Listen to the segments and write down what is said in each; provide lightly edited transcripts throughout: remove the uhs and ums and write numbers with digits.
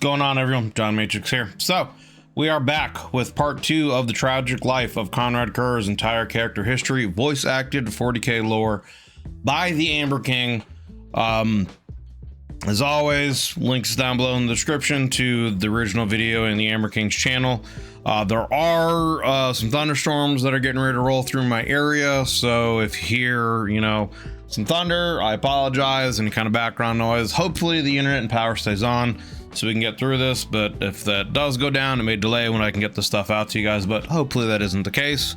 going on, everyone? JohnMatrix here. So we are back with part 2 of the tragic life of Konrad Curze's entire character history, voice acted 40K lore by the Amber King. As always, links down below in the description to the original video and the Amber King's channel. There are some thunderstorms that are getting ready to roll through my area, so if you hear, you know, some thunder, I apologize. Any kind of background noise. Hopefully the internet and power stays on so we can get through this, but if that does go down, it may delay when I can get the stuff out to you guys, but hopefully that isn't the case.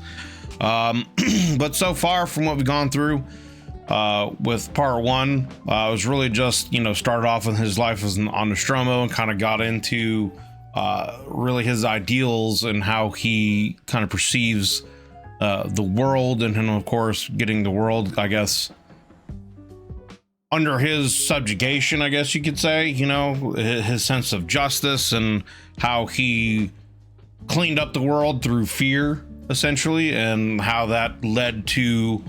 But so far from what we've gone through with part 1, I was really just, you know, started off with his life as on Nostromo and kind of got into really his ideals and how he kind of perceives the world, and him, of course, getting the world, I guess, under his subjugation, I guess you could say, you know, his sense of justice and how he cleaned up the world through fear, essentially, and how that led to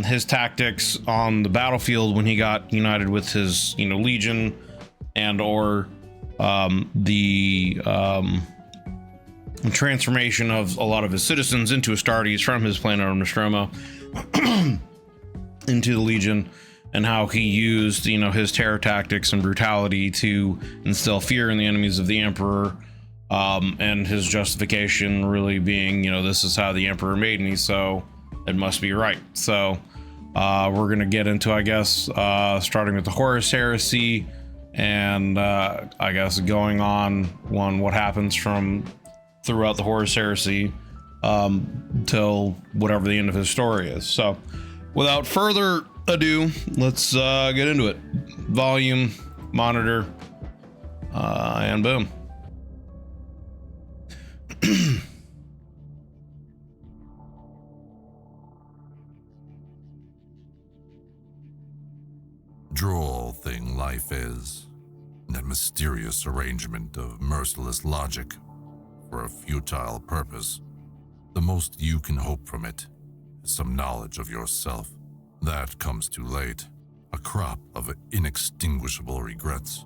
his tactics on the battlefield when he got united with his, you know, legion, and or the transformation of a lot of his citizens into Astartes from his planet of Nostromo into the legion, and how he used, you know, his terror tactics and brutality to instill fear in the enemies of the Emperor, and his justification really being, you know, this is how the Emperor made me, so it must be right. So we're gonna get into, I guess, starting with the Horus Heresy, and I guess going on what happens from throughout the Horus Heresy till whatever the end of his story is. So without further ado, let's get into it. Volume, monitor, and boom. Droll thing life is, that mysterious arrangement of merciless logic for a futile purpose. The most you can hope from it is some knowledge of yourself. That comes too late, a crop of inextinguishable regrets.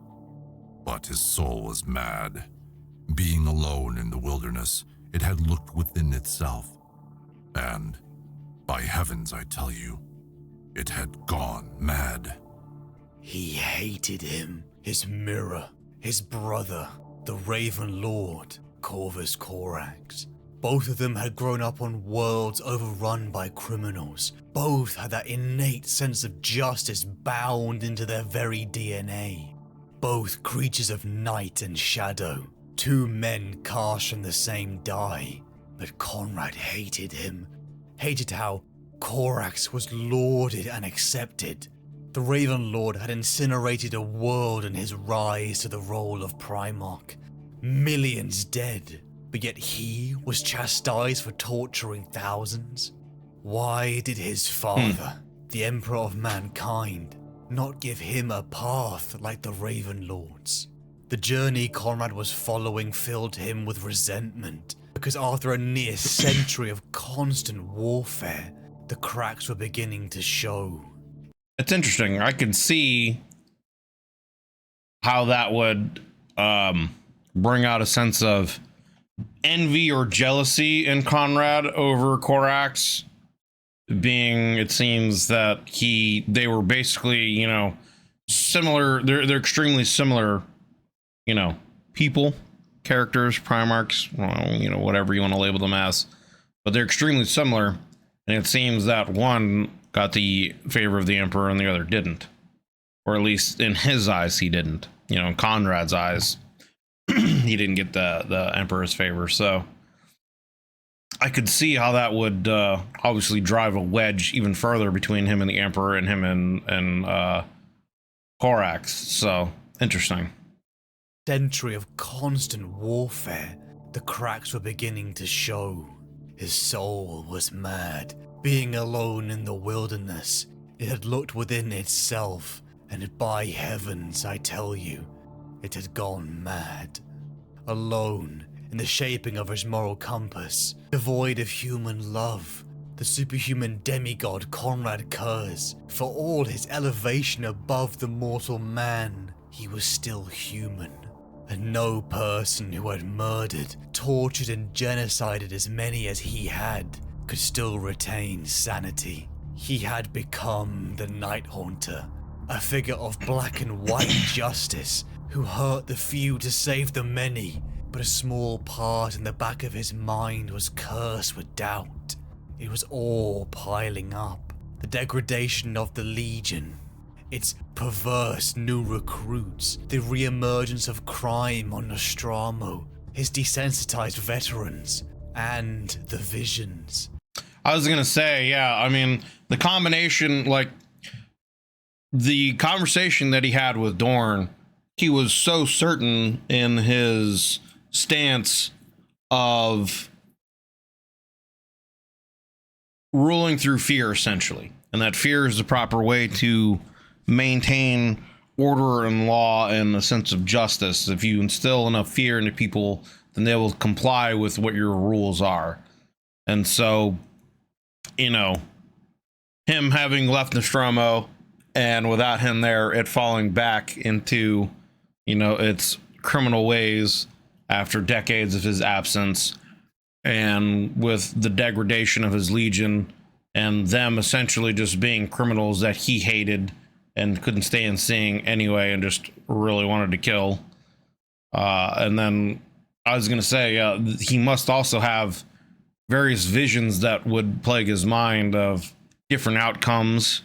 But his soul was mad. Being alone in the wilderness, it had looked within itself. And, by heavens I tell you, it had gone mad. He hated him, his mirror, his brother, the Raven Lord, Corvus Corax. Both of them had grown up on worlds overrun by criminals. Both had that innate sense of justice bound into their very DNA. Both creatures of night and shadow. Two men cast from the same die. But Konrad hated him. Hated how Corax was lauded and accepted. The Raven Lord had incinerated a world in his rise to the role of Primarch. Millions dead. But yet he was chastised for torturing thousands? Why did his father, the Emperor of Mankind, not give him a path like the Raven Lords? The journey Konrad was following filled him with resentment, because after a near century of constant warfare, the cracks were beginning to show. It's interesting. I can see how that would bring out a sense of envy or jealousy in Konrad over Corax, being, it seems that they were basically, you know, similar. They're extremely similar, you know, people, characters, Primarchs, well, you know, whatever you want to label them as, but they're extremely similar, and it seems that one got the favor of the Emperor and the other didn't, or at least in his eyes he didn't. You know, in Konrad's eyes he didn't get the Emperor's favor. So I could see how that would obviously drive a wedge even further between him and the Emperor, and him and Corax. So interesting. Century of constant warfare, the cracks were beginning to show. His soul was mad. Being alone in the wilderness, it had looked within itself, and by heavens, I tell you, it had gone mad. Alone in the shaping of his moral compass, devoid of human love, the superhuman demigod Konrad Curze, for all his elevation above the mortal man, he was still human. and no person who had murdered, tortured and genocided as many as he had could still retain sanity. He had become the Night Haunter, a figure of black and white justice who hurt the few to save the many, but a small part in the back of his mind was cursed with doubt. It was all piling up. The degradation of the Legion, its perverse new recruits, the re-emergence of crime on Nostromo, his desensitized veterans, and the visions. I was gonna say, yeah, I mean, the combination, like, the conversation that he had with Dorn, he was so certain in his stance of ruling through fear, essentially, and that fear is the proper way to maintain order and law and a sense of justice. If you instill enough fear into people, then they will comply with what your rules are. And so, you know, him having left Nostromo, and without him there, it falling back into, you know, its criminal ways after decades of his absence, and with the degradation of his Legion and them essentially just being criminals that he hated and couldn't stand seeing anyway and just really wanted to kill. And then I was going to say, he must also have various visions that would plague his mind of different outcomes,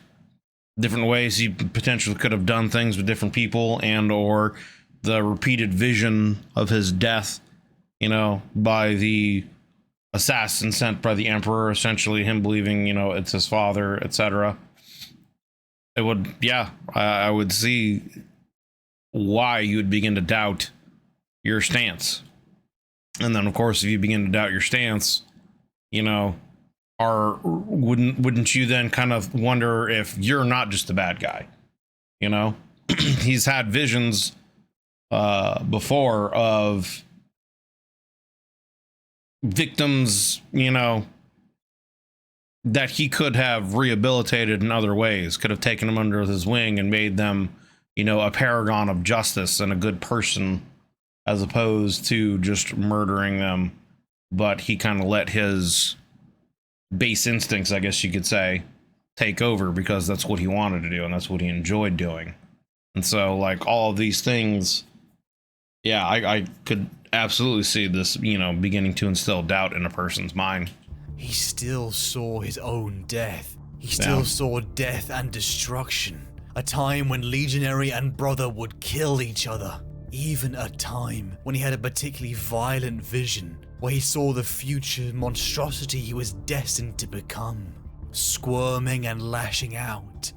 different ways he potentially could have done things with different people, and or the repeated vision of his death, you know, by the assassin sent by the Emperor, essentially him believing, you know, it's his father, etc. It would, yeah, I would see why you would begin to doubt your stance. And then, of course, if you begin to doubt your stance, you know, wouldn't you then kind of wonder if you're not just the bad guy? You know, he's had visions before of victims, you know, that he could have rehabilitated in other ways, could have taken them under his wing and made them, you know, a paragon of justice and a good person, as opposed to just murdering them. But he kind of let his base instincts, I guess you could say, take over, because that's what he wanted to do and that's what he enjoyed doing. And so, like, all of these things, yeah, I could absolutely see this, you know, beginning to instill doubt in a person's mind. He still saw his own death. He still saw death and destruction. A time when legionary and brother would kill each other. Even a time when he had a particularly violent vision where he saw the future monstrosity he was destined to become, squirming and lashing out.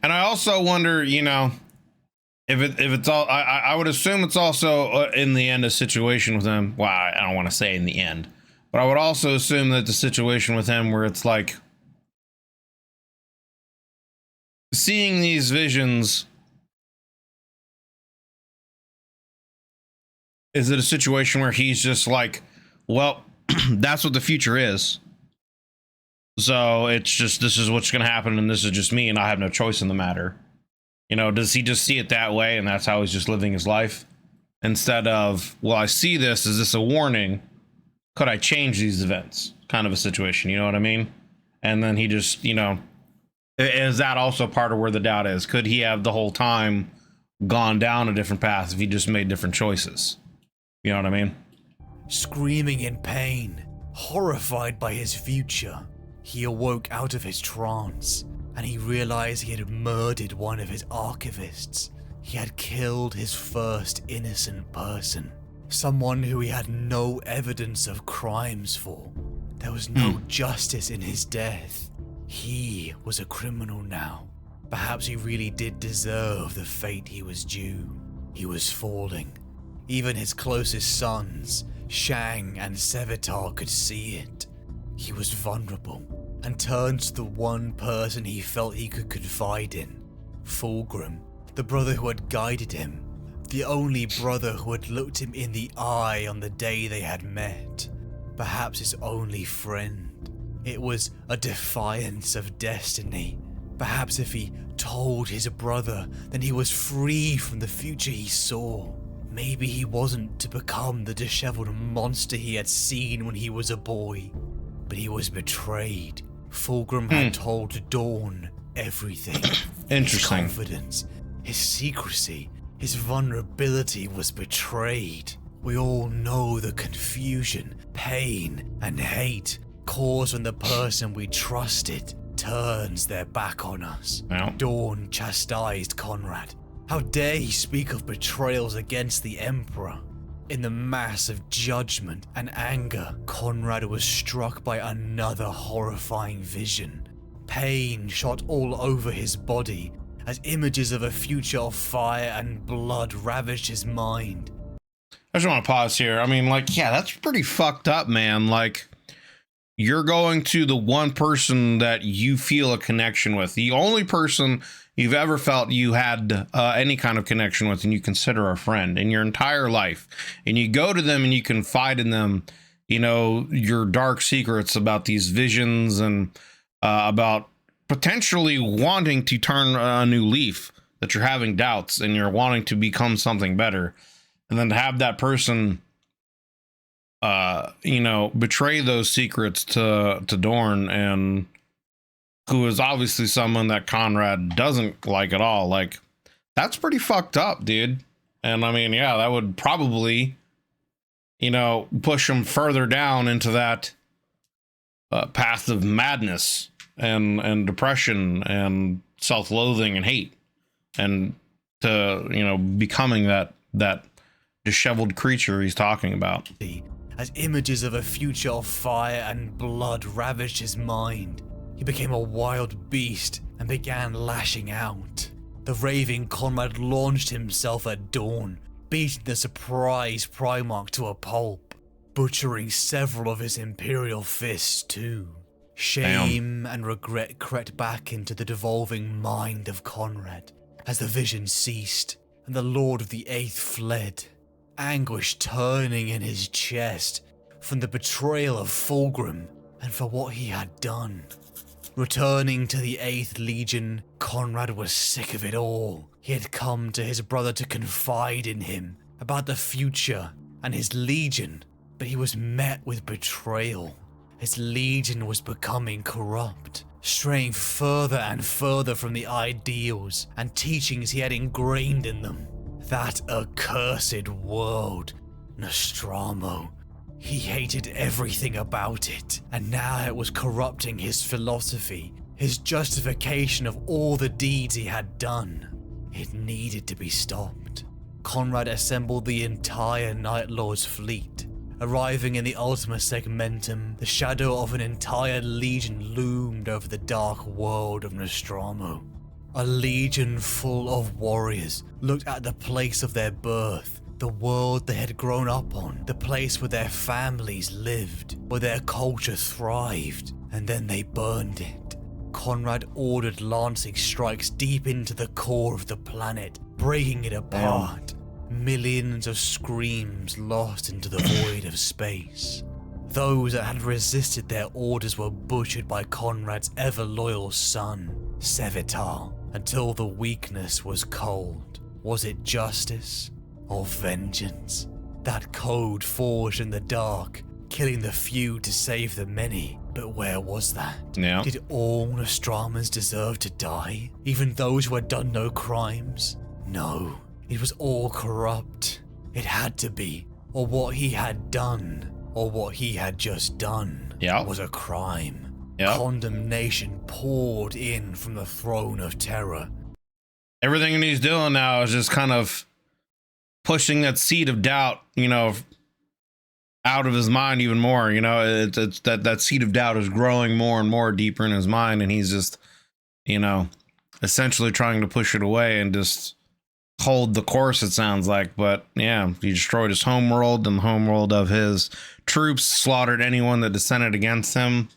And I also wonder, you know, if it's all, I would assume it's also in the end a situation with him. Well, I don't want to say in the end, but I would also assume that the situation with him where it's like seeing these visions, is it a situation where he's just like, well, that's what the future is. So it's just, this is what's going to happen, and this is just me, and I have no choice in the matter. You know, does he just see it that way, and that's how he's just living his life? Instead of, well, I see this, is this a warning? Could I change these events? Kind of a situation, you know what I mean? And then he just, you know, is that also part of where the doubt is? Could he have the whole time gone down a different path if he just made different choices? You know what I mean? Screaming in pain, horrified by his future, he awoke out of his trance, and he realized he had murdered one of his archivists. He had killed his first innocent person, someone who he had no evidence of crimes for. There was no justice in his death. He was a criminal now. Perhaps he really did deserve the fate he was due. He was falling. Even his closest sons, Shang and Sevatar, could see it. He was vulnerable, and turned to the one person he felt he could confide in, Fulgrim, the brother who had guided him, the only brother who had looked him in the eye on the day they had met, perhaps his only friend. It was a defiance of destiny. Perhaps if he told his brother, then he was free from the future he saw. Maybe he wasn't to become the disheveled monster he had seen when he was a boy, but he was betrayed. Fulgrim had told Dawn everything. Interesting. His confidence, his secrecy, his vulnerability was betrayed. We all know the confusion, pain, and hate caused when the person we trusted turns their back on us. Well. Dawn chastised Konrad. How dare he speak of betrayals against the Emperor? In the mass of judgment and anger, Konrad was struck by another horrifying vision. Pain shot all over his body as images of a future of fire and blood ravaged his mind. I just want to pause here. I mean, like, yeah, that's pretty fucked up, man. Like, you're going to the one person that you feel a connection with, the only person you've ever felt you had any kind of connection with and you consider a friend in your entire life, and you go to them and you confide in them, you know, your dark secrets about these visions and about potentially wanting to turn a new leaf, that you're having doubts and you're wanting to become something better, and then to have that person you know, betray those secrets to Dorn, and who is obviously someone that Konrad doesn't like at all. Like, that's pretty fucked up, dude. And I mean, yeah, that would probably, you know, push him further down into that path of madness and depression and self-loathing and hate, and to, you know, becoming that disheveled creature he's talking about. As images of a future of fire and blood ravaged his mind, he became a wild beast and began lashing out. The raving Konrad launched himself at Dawn, beating the surprised Primarch to a pulp, butchering several of his Imperial fists too. Shame and regret crept back into the devolving mind of Konrad as the vision ceased and the Lord of the Eighth fled. Anguish turning in his chest from the betrayal of Fulgrim and for what he had done. Returning to the 8th Legion, Konrad was sick of it all. He had come to his brother to confide in him about the future and his Legion, but he was met with betrayal. His Legion was becoming corrupt, straying further and further from the ideals and teachings he had ingrained in them. That accursed world, Nostromo. He hated everything about it, and now it was corrupting his philosophy, his justification of all the deeds he had done. It needed to be stopped. Konrad assembled the entire Night Lord's fleet. Arriving in the Ultima Segmentum, the shadow of an entire legion loomed over the dark world of Nostromo. A legion full of warriors looked at the place of their birth, the world they had grown up on, the place where their families lived, where their culture thrived, and then they burned it. Konrad ordered lancing strikes deep into the core of the planet, breaking it apart. Millions of screams lost into the void of space. Those that had resisted their orders were butchered by Konrad's ever-loyal son, Sevetar, until the weakness was cold. Was it justice or vengeance? That code forged in the dark, killing the few to save the many. But where was that? Yeah. Did all Nostromans deserve to die? Even those who had done no crimes? No, it was all corrupt. It had to be, or what he had done, or what he had just done, was a crime. Condemnation poured in from the throne of terror. Everything he's doing now is just kind of pushing that seed of doubt, you know, out of his mind even more. You know, it's that seed of doubt is growing more and more deeper in his mind, and he's just, you know, essentially trying to push it away and just hold the course, it sounds like. But yeah, he destroyed his homeworld and the homeworld of his troops, slaughtered anyone that dissented against him.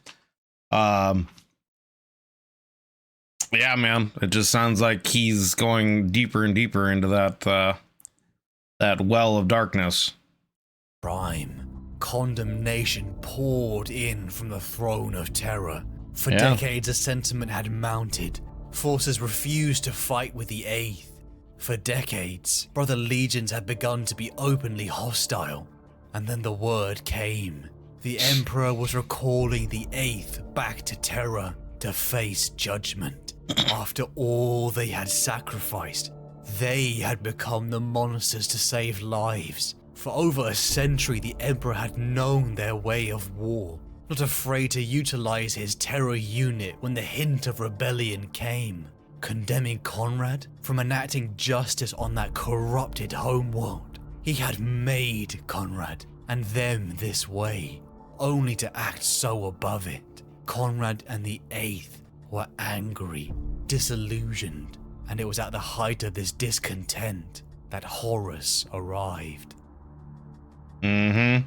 Yeah, man, it just sounds like he's going deeper and deeper into that well of darkness. Crime. Condemnation poured in from the throne of terror. For decades, a sentiment had mounted. Forces refused to fight with the 8th. For decades, brother legions had begun to be openly hostile, and then the word came. The Emperor was recalling the 8th back to Terra to face judgment. After all they had sacrificed, they had become the monsters to save lives. For over a century, the Emperor had known their way of war, not afraid to utilize his terror unit when the hint of rebellion came, condemning Konrad from enacting justice on that corrupted homeworld. He had made Konrad and them this way, only to act so above it. Konrad and the 8th were angry, disillusioned, and it was at the height of this discontent that Horus arrived. I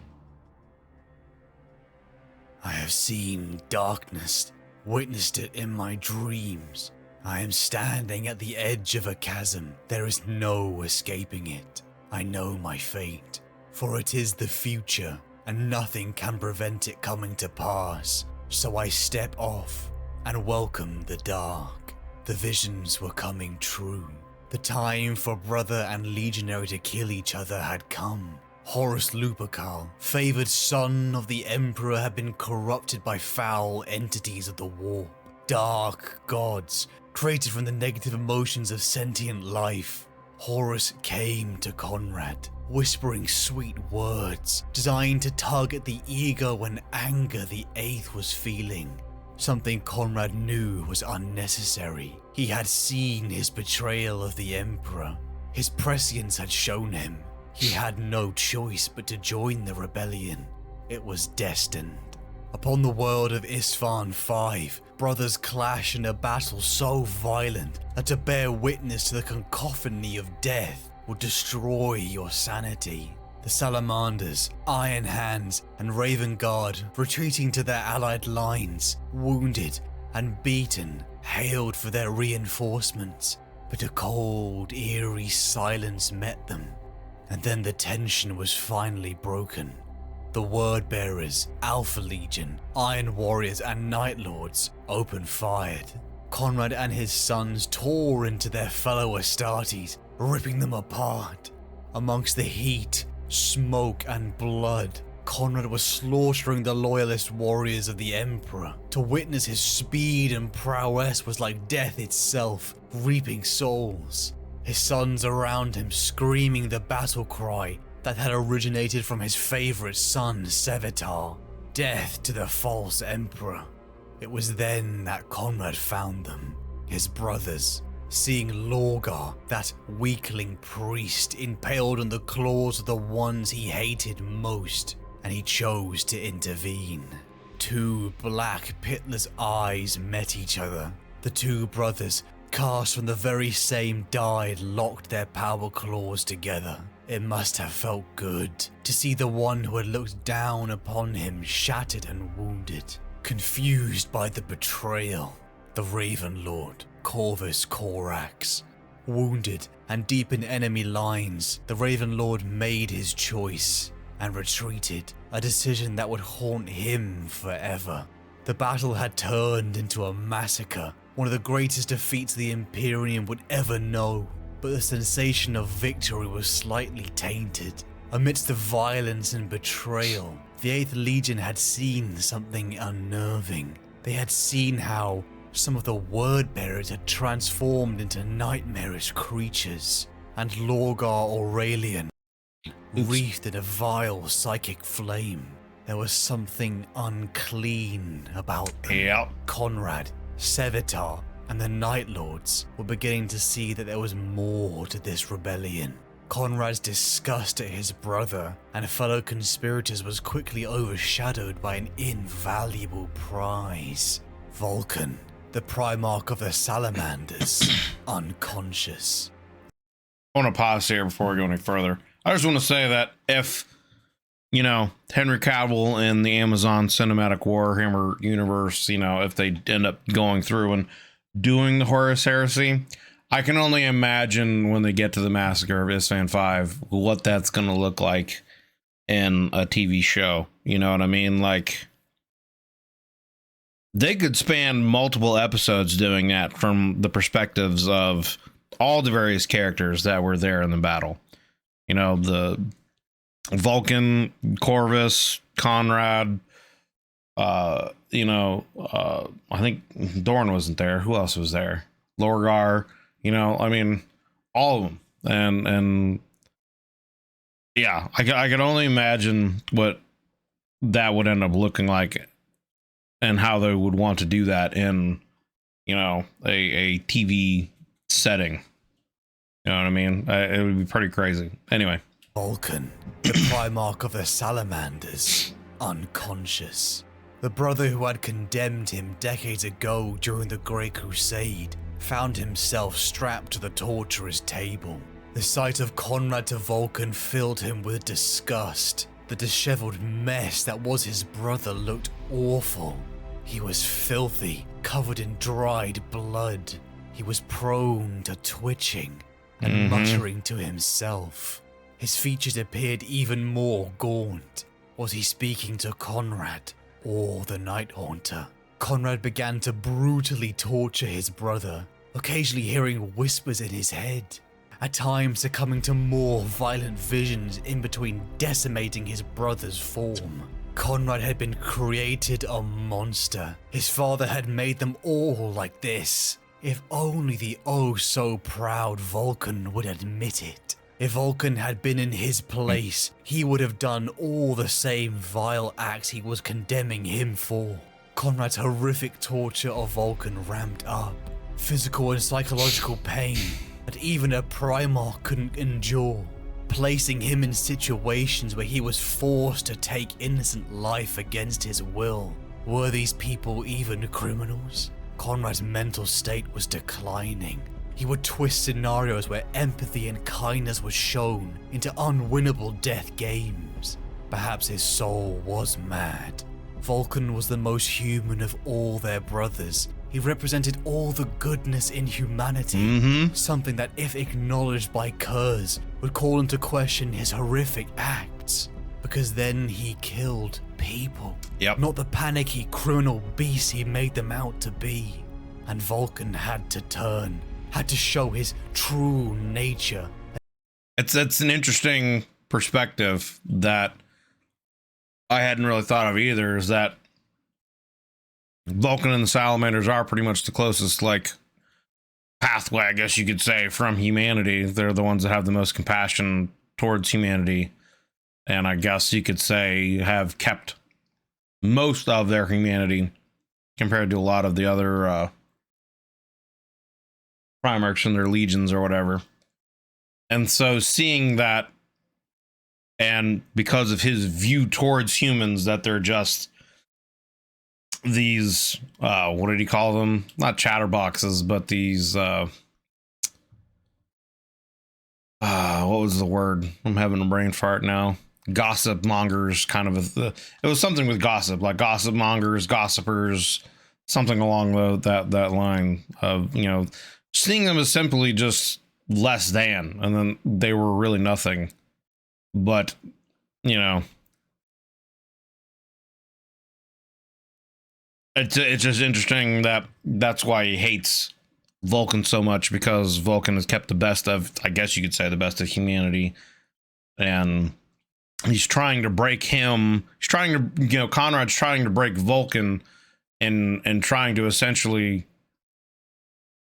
have seen darkness, witnessed it in my dreams. I am standing at the edge of a chasm. There is no escaping it. I know my fate, for it is the future, and nothing can prevent it coming to pass. So I step off and welcome the dark. The visions were coming true. The time for brother and legionary to kill each other had come. Horus Lupercal, favored son of the Emperor, had been corrupted by foul entities of the warp. Dark gods, created from the negative emotions of sentient life. Horus came to Konrad, whispering sweet words, designed to target the ego and anger the 8th was feeling. Something Konrad knew was unnecessary. He had seen his betrayal of the Emperor. His prescience had shown him. He had no choice but to join the rebellion. It was destined. Upon the world of Isstvan V, brothers clash in a battle so violent that to bear witness to the cacophony of death would destroy your sanity. The Salamanders, Iron Hands, and Raven Guard, retreating to their allied lines, wounded and beaten, hailed for their reinforcements, but a cold, eerie silence met them. And then the tension was finally broken. The Word Bearers, Alpha Legion, Iron Warriors, and Night Lords opened fire. Konrad and his sons tore into their fellow Astartes, ripping them apart. Amongst the heat, smoke, and blood, Konrad was slaughtering the loyalist warriors of the Emperor. To witness his speed and prowess was like death itself, reaping souls. His sons around him screaming the battle cry that had originated from his favorite son, Sevetar. Death to the false Emperor. It was then that Konrad found them, his brothers, seeing Lorgar, that weakling priest, impaled on the claws of the ones he hated most, and he chose to intervene. Two black, pitless eyes met each other. The two brothers, cast from the very same die, locked their power claws together. It must have felt good to see the one who had looked down upon him shattered and wounded, confused by the betrayal. The Raven Lord, Corvus Corax. Wounded and deep in enemy lines, the Raven Lord made his choice and retreated, a decision that would haunt him forever. The battle had turned into a massacre, one of the greatest defeats the Imperium would ever know, but the sensation of victory was slightly tainted. Amidst the violence and betrayal, the 8th Legion had seen something unnerving. They had seen how some of the Word Bearers had transformed into nightmarish creatures, and Lorgar Aurelian, wreathed in a vile psychic flame. There was something unclean about them. Yep. Konrad, Sevetar, and the Night Lords were beginning to see that there was more to this rebellion. Konrad's disgust at his brother and fellow conspirators was quickly overshadowed by an invaluable prize. Vulcan, the Primarch of the Salamanders, unconscious. I want to pause here before we go any further. I just want to say that if, you know, Henry Cavill in the Amazon Cinematic Warhammer universe, you know, if they end up going through and doing the Horus Heresy, I can only imagine when they get to the Massacre of Isstvan V, what that's going to look like in a TV show. You know what I mean? Like, they could span multiple episodes doing that from the perspectives of all the various characters that were there in the battle. You know, the Vulcan, Corvus, Konrad, you know, I think Dorn wasn't there. Who else was there? Lorgar, you know, I mean, all of them. And yeah, I could only imagine what that would end up looking like and how they would want to do that in, you know, a TV setting. You know what I mean? It would be pretty crazy. Anyway. Vulcan, the Primarch of the Salamanders, unconscious. The brother who had condemned him decades ago during the Great Crusade found himself strapped to the torturer's table. The sight of Konrad to Vulcan filled him with disgust. The disheveled mess that was his brother looked awful. He was filthy, covered in dried blood. He was prone to twitching and muttering to himself. His features appeared even more gaunt. Was he speaking to Konrad or the Night Haunter? Konrad began to brutally torture his brother, occasionally hearing whispers in his head, at times succumbing to more violent visions in between decimating his brother's form. Konrad had been created a monster. His father had made them all like this. If only the oh so proud Vulcan would admit it. If Vulcan had been in his place, he would have done all the same vile acts he was condemning him for. Konrad's horrific torture of Vulcan ramped up. Physical and psychological pain that even a Primarch couldn't endure, placing him in situations where he was forced to take innocent life against his will. Were these people even criminals? Konrad's mental state was declining. He would twist scenarios where empathy and kindness was shown into unwinnable death games. Perhaps his soul was mad. Vulcan was the most human of all their brothers. He represented all the goodness in humanity, something that, if acknowledged by Curze, would call into question his horrific acts. Because then he killed people, not the panicky criminal beasts he made them out to be. And Vulcan had to turn, had to show his true nature. It's an interesting perspective that I hadn't really thought of either, is that Vulcan and the Salamanders are pretty much the closest, like, pathway, I guess you could say, from humanity. They're the ones that have the most compassion towards humanity, and I guess you could say have kept most of their humanity compared to a lot of the other Primarchs and their legions or whatever. And so seeing that, and because of his view towards humans, that they're just these what did he call them? Not chatterboxes, but these what was the word? I'm having a brain fart now. Gossip mongers, kind of it was something with gossip, like gossip mongers, gossipers, something along that line of, you know, seeing them as simply just less than, and then they were really nothing. But, you know, it's just interesting that that's why he hates Vulcan so much, because Vulcan has kept the best of, I guess you could say, the best of humanity, and he's trying to break him. He's trying to, you know, Konrad's trying to break Vulcan and trying to essentially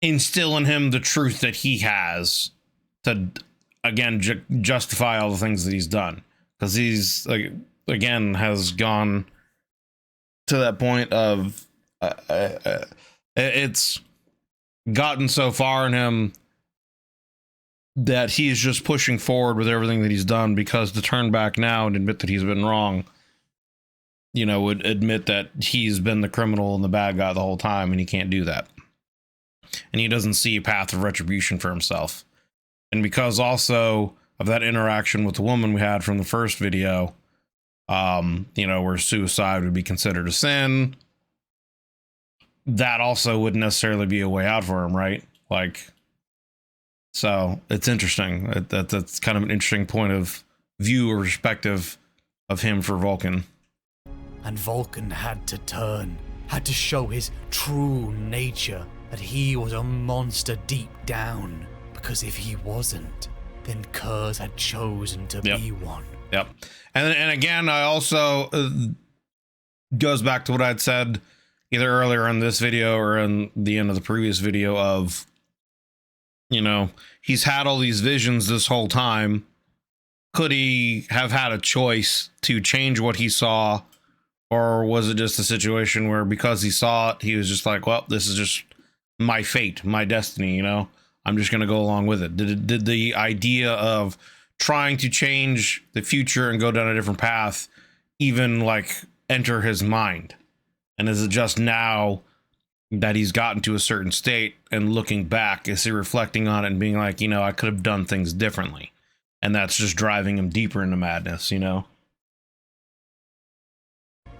instill in him the truth that he has to, again, justify all the things that he's done, because he's, like, again, has gone to that point of it's gotten so far in him that he's just pushing forward with everything that he's done, because to turn back now and admit that he's been wrong, you know, would admit that he's been the criminal and the bad guy the whole time, and he can't do that. And he doesn't see a path of retribution for himself. And because also of that interaction with the woman we had from the first video, you know, where suicide would be considered a sin, that also wouldn't necessarily be a way out for him, right? Like, so it's interesting. That's kind of an interesting point of view or perspective of him for Vulcan. And Vulcan had to turn, had to show his true nature, that he was a monster deep down, Because if he wasn't, then Curze had chosen to be one. Yep. And again, I also goes back to what I'd said either earlier in this video or in the end of the previous video of, you know, he's had all these visions this whole time. Could he have had a choice to change what he saw? Or was it just a situation where because he saw it, he was just like, well, this is just my fate, my destiny, you know? I'm just going to go along with it. Did the idea of trying to change the future and go down a different path even like enter his mind? And is it just now that he's gotten to a certain state and looking back, is he reflecting on it and being like, you know, I could have done things differently? And that's just driving him deeper into madness, you know?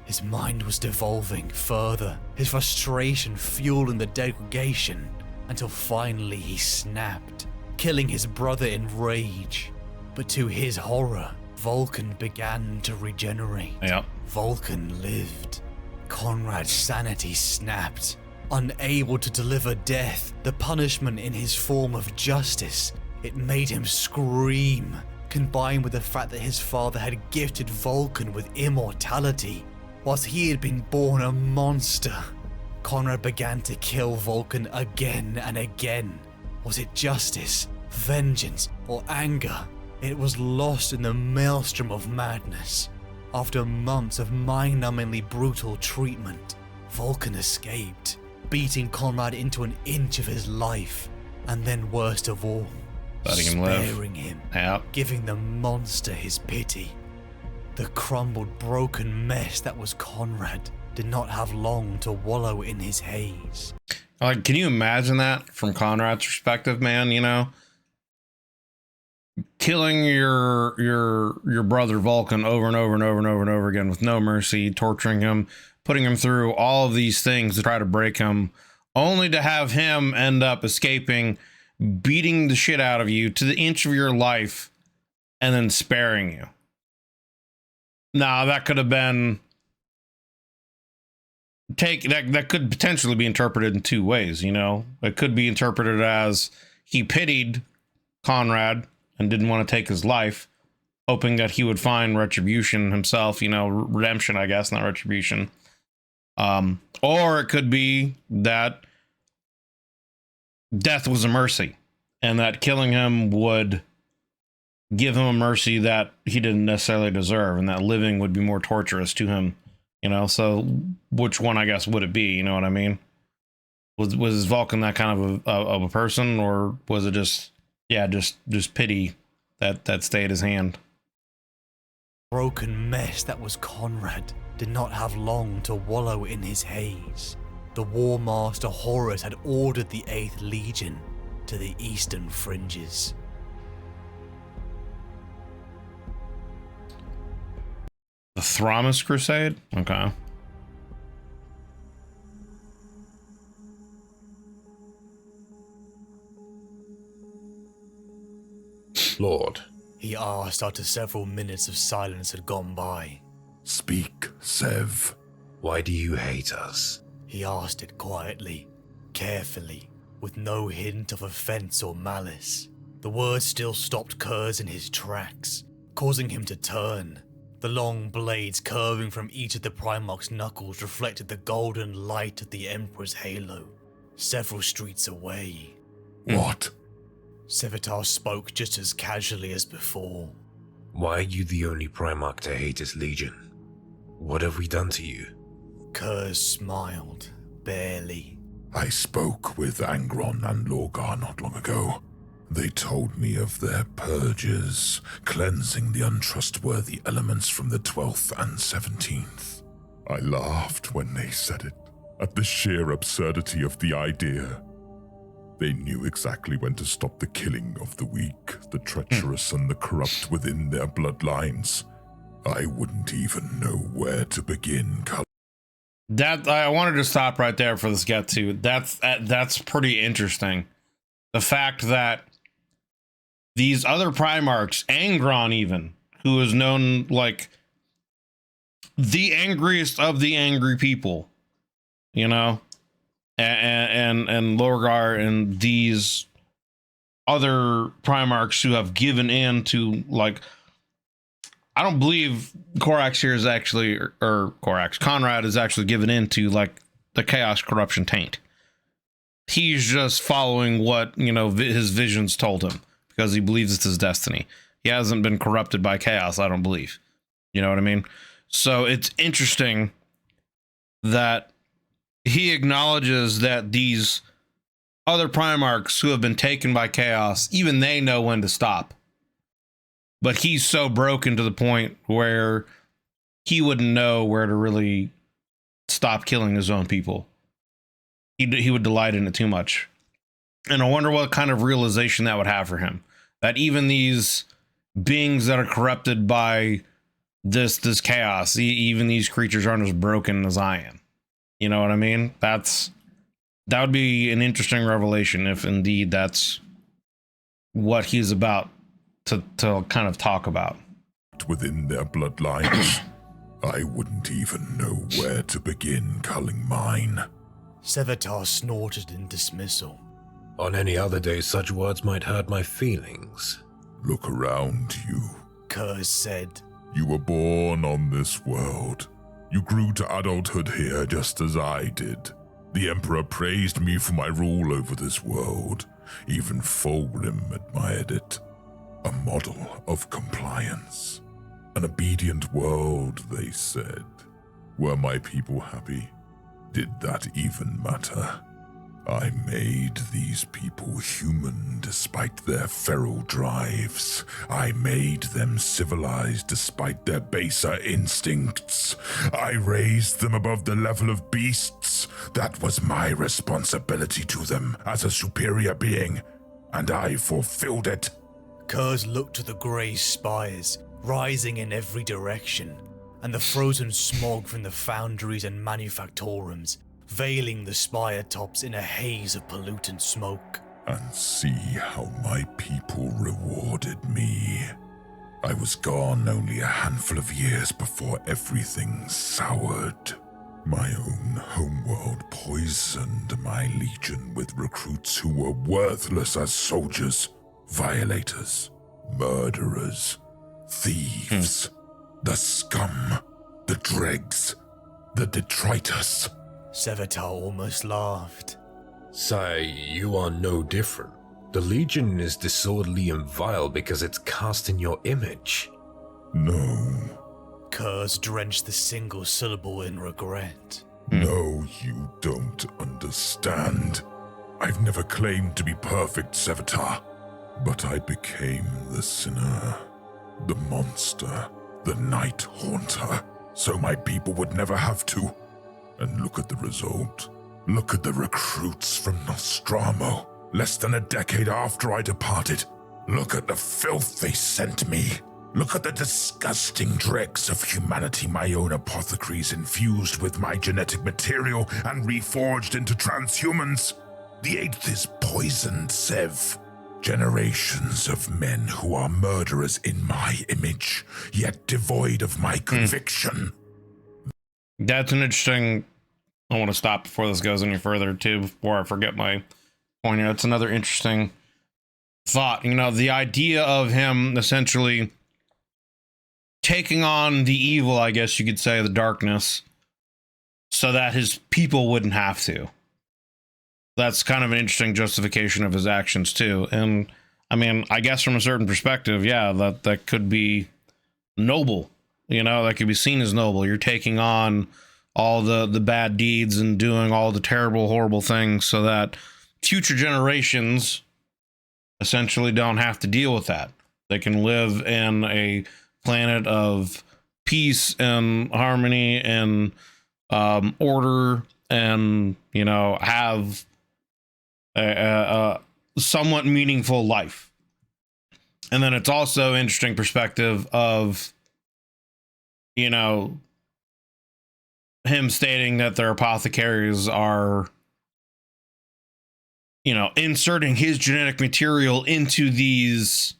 His mind was devolving further, his frustration fueling the degradation, until finally he snapped, killing his brother in rage. But to his horror, Vulcan began to regenerate. Yep. Vulcan lived. Konrad's sanity snapped. Unable to deliver death, the punishment in his form of justice, it made him scream, combined with the fact that his father had gifted Vulcan with immortality, whilst he had been born a monster. Konrad began to kill Vulcan again and again. Was it justice, vengeance, or anger? It was lost in the maelstrom of madness. After months of mind-numbingly brutal treatment, Vulcan escaped, beating Konrad into an inch of his life, and then worst of all, letting him live. Sparing him, Yep. giving the monster his pity. The crumbled, broken mess that was Konrad did not have long to wallow in his haze. Like, can you imagine that from Konrad's perspective, man? You know, killing your brother Vulcan over and over and over and over and over again with no mercy, torturing him, putting him through all of these things to try to break him, only to have him end up escaping, beating the shit out of you to the inch of your life, and then sparing you. Now, that could have been that could potentially be interpreted in two ways, you know. It could be interpreted as he pitied Konrad and didn't want to take his life, hoping that he would find retribution himself, you know, redemption, I guess, not retribution. Or it could be that death was a mercy and that killing him would give him a mercy that he didn't necessarily deserve, and that living would be more torturous to him, you know. So which one, I guess, would it be? You know what I mean? Was Vulcan that kind of a person, or was it just pity that stayed his hand? Broken mess that was Konrad did not have long to wallow in his haze. The War Master Horus had ordered the 8th Legion to the eastern fringes. The Thramas Crusade? Okay. Lord. He asked after several minutes of silence had gone by. Speak, Sev. Why do you hate us? He asked it quietly, carefully, with no hint of offense or malice. The words still stopped Curze in his tracks, causing him to turn. The long blades curving from each of the Primarch's knuckles reflected the golden light of the Emperor's halo, several streets away. What? Sevatar spoke just as casually as before. Why are you the only Primarch to hate his legion? What have we done to you? Curze smiled, barely. I spoke with Angron and Lorgar not long ago. They told me of their purges, cleansing the untrustworthy elements from the 12th and 17th. I laughed when they said it, at the sheer absurdity of the idea. They knew exactly when to stop the killing of the weak, the treacherous, and the corrupt within their bloodlines. I wouldn't even know where to begin. That I wanted to stop right there for this get to. That's pretty interesting. The fact that these other Primarchs, Angron even, who is known like the angriest of the angry people, you know, and Lorgar and these other Primarchs who have given in to, like, I don't believe Corax here is actually, or Corax, Konrad is actually given in to, like, the Chaos Corruption taint. He's just following what, you know, his visions told him because he believes it's his destiny. He hasn't been corrupted by chaos, I don't believe. You know what I mean? So it's interesting that he acknowledges that these other Primarchs who have been taken by chaos, even they know when to stop. But he's so broken to the point where he wouldn't know where to really stop killing his own people. He would delight in it too much. And I wonder what kind of realization that would have for him. That even these beings that are corrupted by this chaos, even these creatures aren't as broken as I am. You know what I mean? That would be an interesting revelation if indeed that's what he's about to kind of talk about. Within their bloodlines, I wouldn't even know where to begin culling mine. Sevatar snorted in dismissal. On any other day, such words might hurt my feelings. Look around you. Curze said. You were born on this world. You grew to adulthood here just as I did. The Emperor praised me for my rule over this world. Even Fulgrim admired it. A model of compliance. An obedient world, they said. Were my people happy? Did that even matter? I made these people human despite their feral drives. I made them civilized despite their baser instincts. I raised them above the level of beasts. That was my responsibility to them as a superior being, and I fulfilled it. Curze looked to the grey spires, rising in every direction, and the frozen smog from the foundries and manufactorums, veiling the spire tops in a haze of pollutant smoke. And see how my people rewarded me. I was gone only a handful of years before everything soured. My own homeworld poisoned my legion with recruits who were worthless as soldiers, violators, murderers, thieves, the scum, the dregs, the detritus. Sevatar almost laughed. Sire, you are no different. The Legion is disorderly and vile because it's cast in your image. No. Curze drenched the single syllable in regret. No, you don't understand. I've never claimed to be perfect, Sevatar, but I became the sinner, the monster, the night haunter, so my people would never have to. And look at the result. Look at the recruits from Nostramo, less than a decade after I departed. Look at the filth they sent me. Look at the disgusting dregs of humanity my own apothecaries infused with my genetic material and reforged into transhumans. The eighth is poisoned, Sev. Generations of men who are murderers in my image, yet devoid of my conviction. That's an interesting... I want to stop before this goes any further, too, before I forget my point here. It's another interesting thought. You know, the idea of him essentially taking on the evil, I guess you could say, the darkness, so that his people wouldn't have to. That's kind of an interesting justification of his actions, too. And, I mean, I guess from a certain perspective, yeah, that could be noble. You know, that could be seen as noble. You're taking on all the bad deeds and doing all the terrible, horrible things so that future generations essentially don't have to deal with that. They can live in a planet of peace and harmony and order, and, you know, have a somewhat meaningful life. And then it's also interesting perspective of, you know, him stating that their apothecaries are, you know, inserting his genetic material into these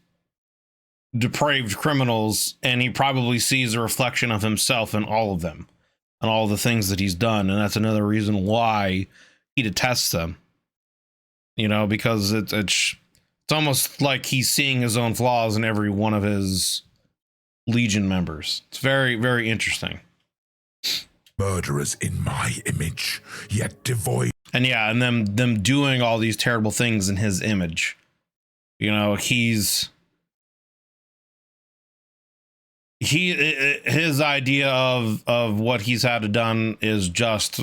depraved criminals, and he probably sees a reflection of himself in all of them and all the things that he's done. And that's another reason why he detests them, you know, because it's It's almost like he's seeing his own flaws in every one of his Legion members. It's very, very interesting. Murderers in my image, yet devoid. And yeah, and them doing all these terrible things in his image. You know, his idea of what he's had to done is just,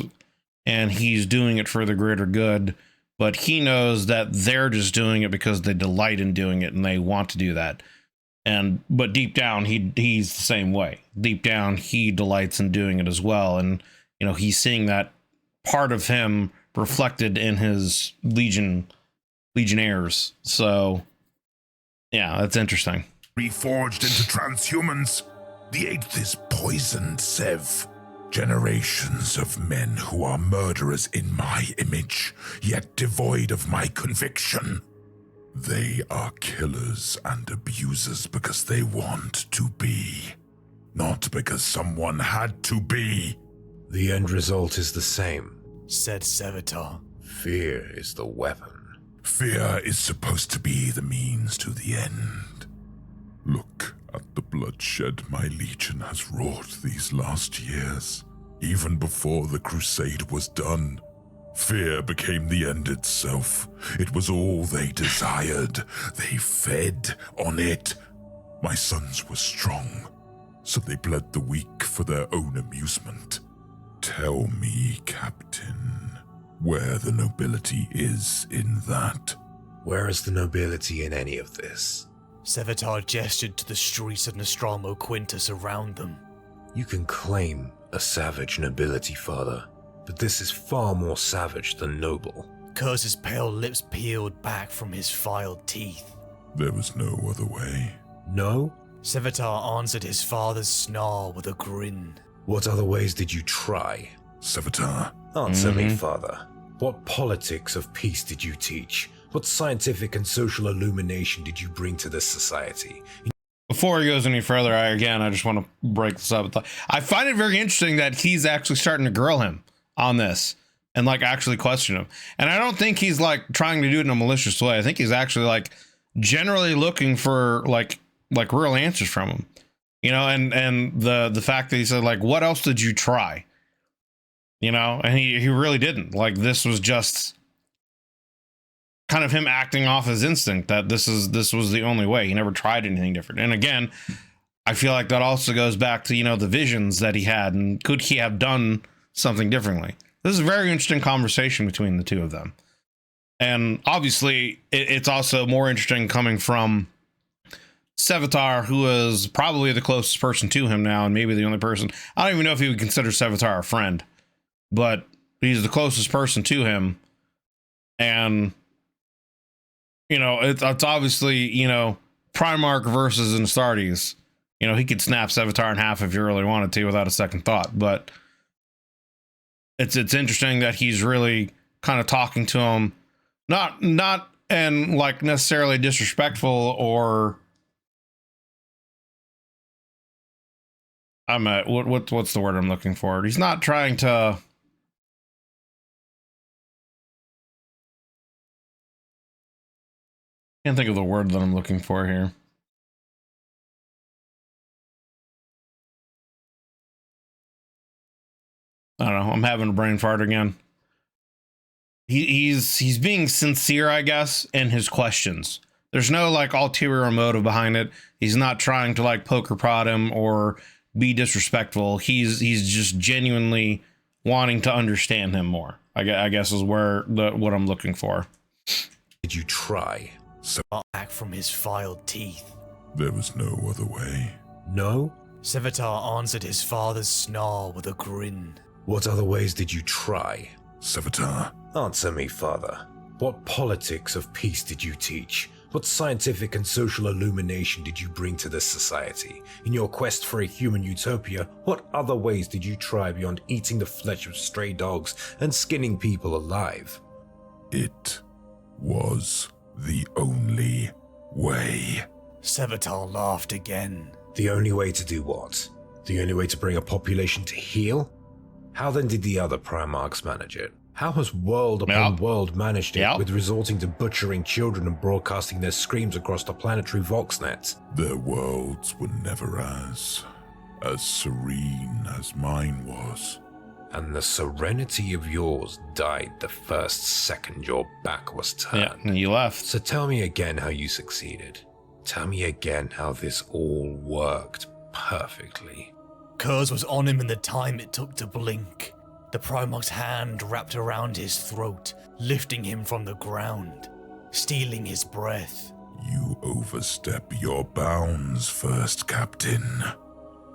and he's doing it for the greater good, but he knows that they're just doing it because they delight in doing it and they want to do that. But deep down, he's the same way. Deep down, he delights in doing it as well. And, you know, he's seeing that part of him reflected in his legionnaires. So yeah, that's interesting. Reforged into transhumans. The 8th is poisoned, Sev. Generations of men who are murderers in my image, yet devoid of my conviction. They are killers and abusers because they want to be, not because someone had to be. The end result is the same, said Sevatar. Fear is the weapon. Fear is supposed to be the means to the end. Look at the bloodshed my legion has wrought these last years. Even before the crusade was done, fear became the end itself. It was all they desired. They fed on it. My sons were strong, so they bled the weak for their own amusement. Tell me, Captain, where the nobility is in that. Where is the nobility in any of this? Sevatar gestured to the streets of Nostromo Quintus around them. You can claim a savage nobility, father, but this is far more savage than noble. Curze's pale lips peeled back from his filed teeth. There was no other way. No? Sevatar answered his father's snarl with a grin. What other ways did you try? Sevatar. Answer me, father. What politics of peace did you teach? What scientific and social illumination did you bring to this society? Before he goes any further, I just want to break this up. I find it very interesting that he's actually starting to grill him on this and like actually question him. And I don't think he's like trying to do it in a malicious way. I think he's actually like generally looking for like real answers from him, you know, and the fact that he said like, what else did you try? You know, and he really didn't. Like, this was just kind of him acting off his instinct that this was the only way. He never tried anything different. And again, I feel like that also goes back to, you know, the visions that he had, and could he have done something differently? This is a very interesting conversation between the two of them. And obviously it's also more interesting coming from Sevatar, who is probably the closest person to him now, and maybe the only person. I don't even know if he would consider Sevatar a friend, but he's the closest person to him. And, you know, it's obviously, you know, Primarch versus Astartes. You know, he could snap Sevatar in half if he really wanted to without a second thought. But it's interesting that he's really kind of talking to him, not and like necessarily disrespectful or what's the word I'm looking for? He's not trying to. Can't think of the word that I'm looking for here. I don't know. I'm having a brain fart again. He's being sincere, I guess, in his questions. There's no like ulterior motive behind it. He's not trying to like poker prod him or be disrespectful. He's just genuinely wanting to understand him more. I guess is what I'm looking for. Did you try? Back from his filed teeth. There was no other way. No? Sevatar answered his father's snarl with a grin. What other ways did you try? Sevatar. Answer me, father. What politics of peace did you teach? What scientific and social illumination did you bring to this society? In your quest for a human utopia, what other ways did you try beyond eating the flesh of stray dogs and skinning people alive? It was the only way. Sevatar laughed again. The only way to do what? The only way to bring a population to heal? How then did the other Primarchs manage it? How has world upon Yep. world managed it Yep. with resorting to butchering children and broadcasting their screams across the planetary voxnets? Their worlds were never as serene as mine was. And the serenity of yours died the first second your back was turned. Yeah, and you left. So tell me again how you succeeded. Tell me again how this all worked perfectly. Kurze was on him in the time it took to blink. The Primarch's hand wrapped around his throat, lifting him from the ground, stealing his breath. You overstep your bounds, First Captain.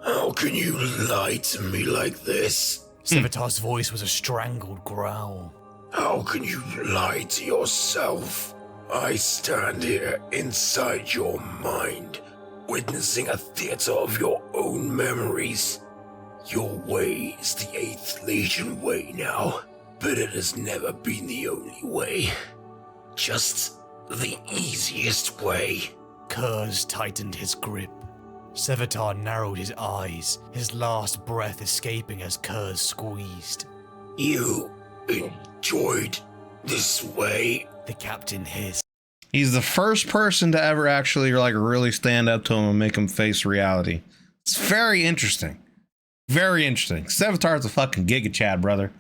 How can you lie to me like this? Sevatar's voice was a strangled growl. How can you lie to yourself? I stand here inside your mind, witnessing a theater of your own memories. Your way is the 8th Legion way now, but it has never been the only way. Just the easiest way. Kurze tightened his grip. Sevatar narrowed his eyes, his last breath escaping as Kurze squeezed. You enjoyed this way? The captain hissed. He's the first person to ever actually like really stand up to him and make him face reality. It's very interesting. Very interesting. Sevatar's a fucking Giga Chad, brother.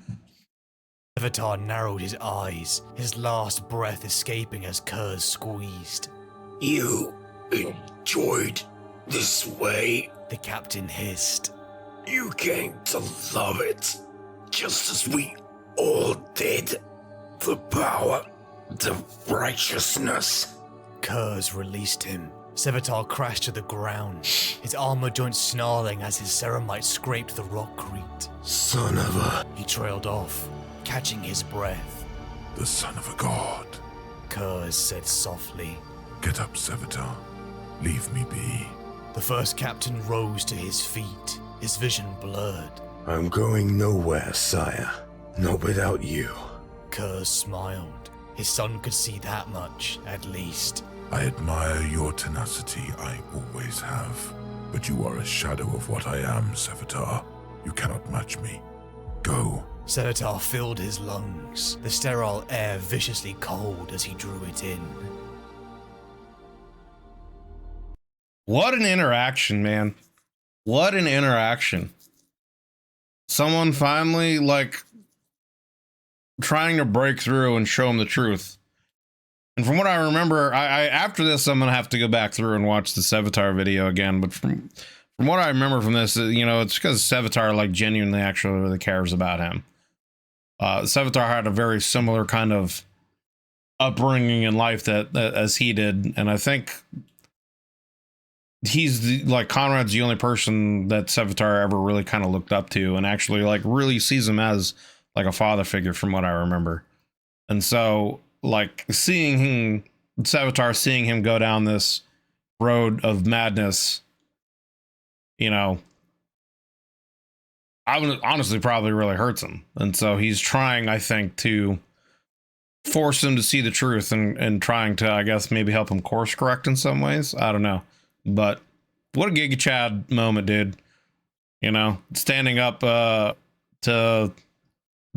Sevatar narrowed his eyes, his last breath escaping as Kurze squeezed. You enjoyed this way? The captain hissed. You came to love it, just as we all did. The power, the righteousness. Kurze released him. Sevatar crashed to the ground, his armor joints snarling as his ceramite scraped the rockcrete. Son of a... He trailed off, catching his breath. The son of a god. Kurze said softly. Get up, Sevatar. Leave me be. The first captain rose to his feet, his vision blurred. I'm going nowhere, sire. Not without you. Kurze smiled. His son could see that much, at least. I admire your tenacity, I always have. But you are a shadow of what I am, Sevatar. You cannot match me. Go. Sevatar filled his lungs, the sterile air viciously cold as he drew it in. What an interaction, man. What an interaction. Someone finally, like, trying to break through and show him the truth. And from what I remember, I after this, I'm going to have to go back through and watch the Sevatar video again. But from what I remember from this, you know, it's because Sevatar, like, genuinely actually really cares about him. Sevatar had a very similar kind of upbringing in life that as he did. And I think he's Konrad's the only person that Sevatar ever really kind of looked up to and actually like really sees him as like a father figure from what I remember. And so like seeing him go down this road of madness, you know, I would honestly probably really hurts him. And so he's trying, I think, to force him to see the truth and trying to, I guess, maybe help him course correct in some ways. I don't know. But what a Giga Chad moment, dude. You know, standing up to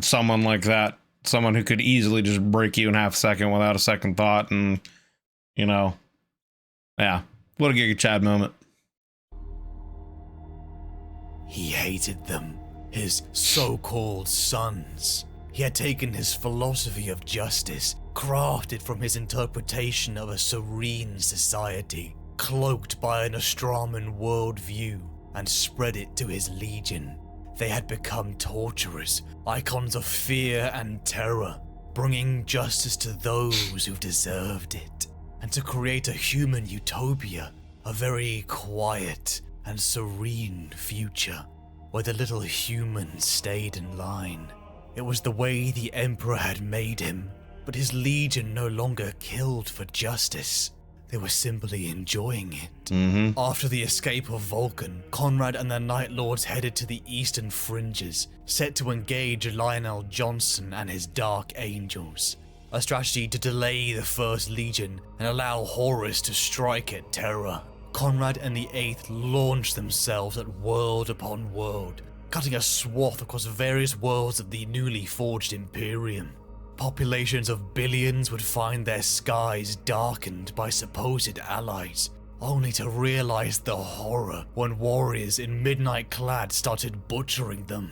someone like that, someone who could easily just break you in half a second without a second thought. And, you know, yeah, what a Giga Chad moment. He hated them, his so-called sons. He had taken his philosophy of justice, crafted from his interpretation of a serene society, cloaked by an Nostraman worldview, and spread it to his legion. They had become torturers, icons of fear and terror, bringing justice to those who deserved it, and to create a human utopia, a very quiet and serene future, where the little humans stayed in line. It was the way the Emperor had made him, but his legion no longer killed for justice. They were simply enjoying it. After the escape of Vulcan, Konrad and the Night Lords headed to the eastern fringes, set to engage Lionel Johnson and his Dark Angels. A strategy to delay the First Legion and allow Horus to strike at Terra. Konrad and the 8th launched themselves at world upon world, cutting a swath across various worlds of the newly forged Imperium. Populations of billions would find their skies darkened by supposed allies, only to realize the horror when warriors in midnight clad started butchering them.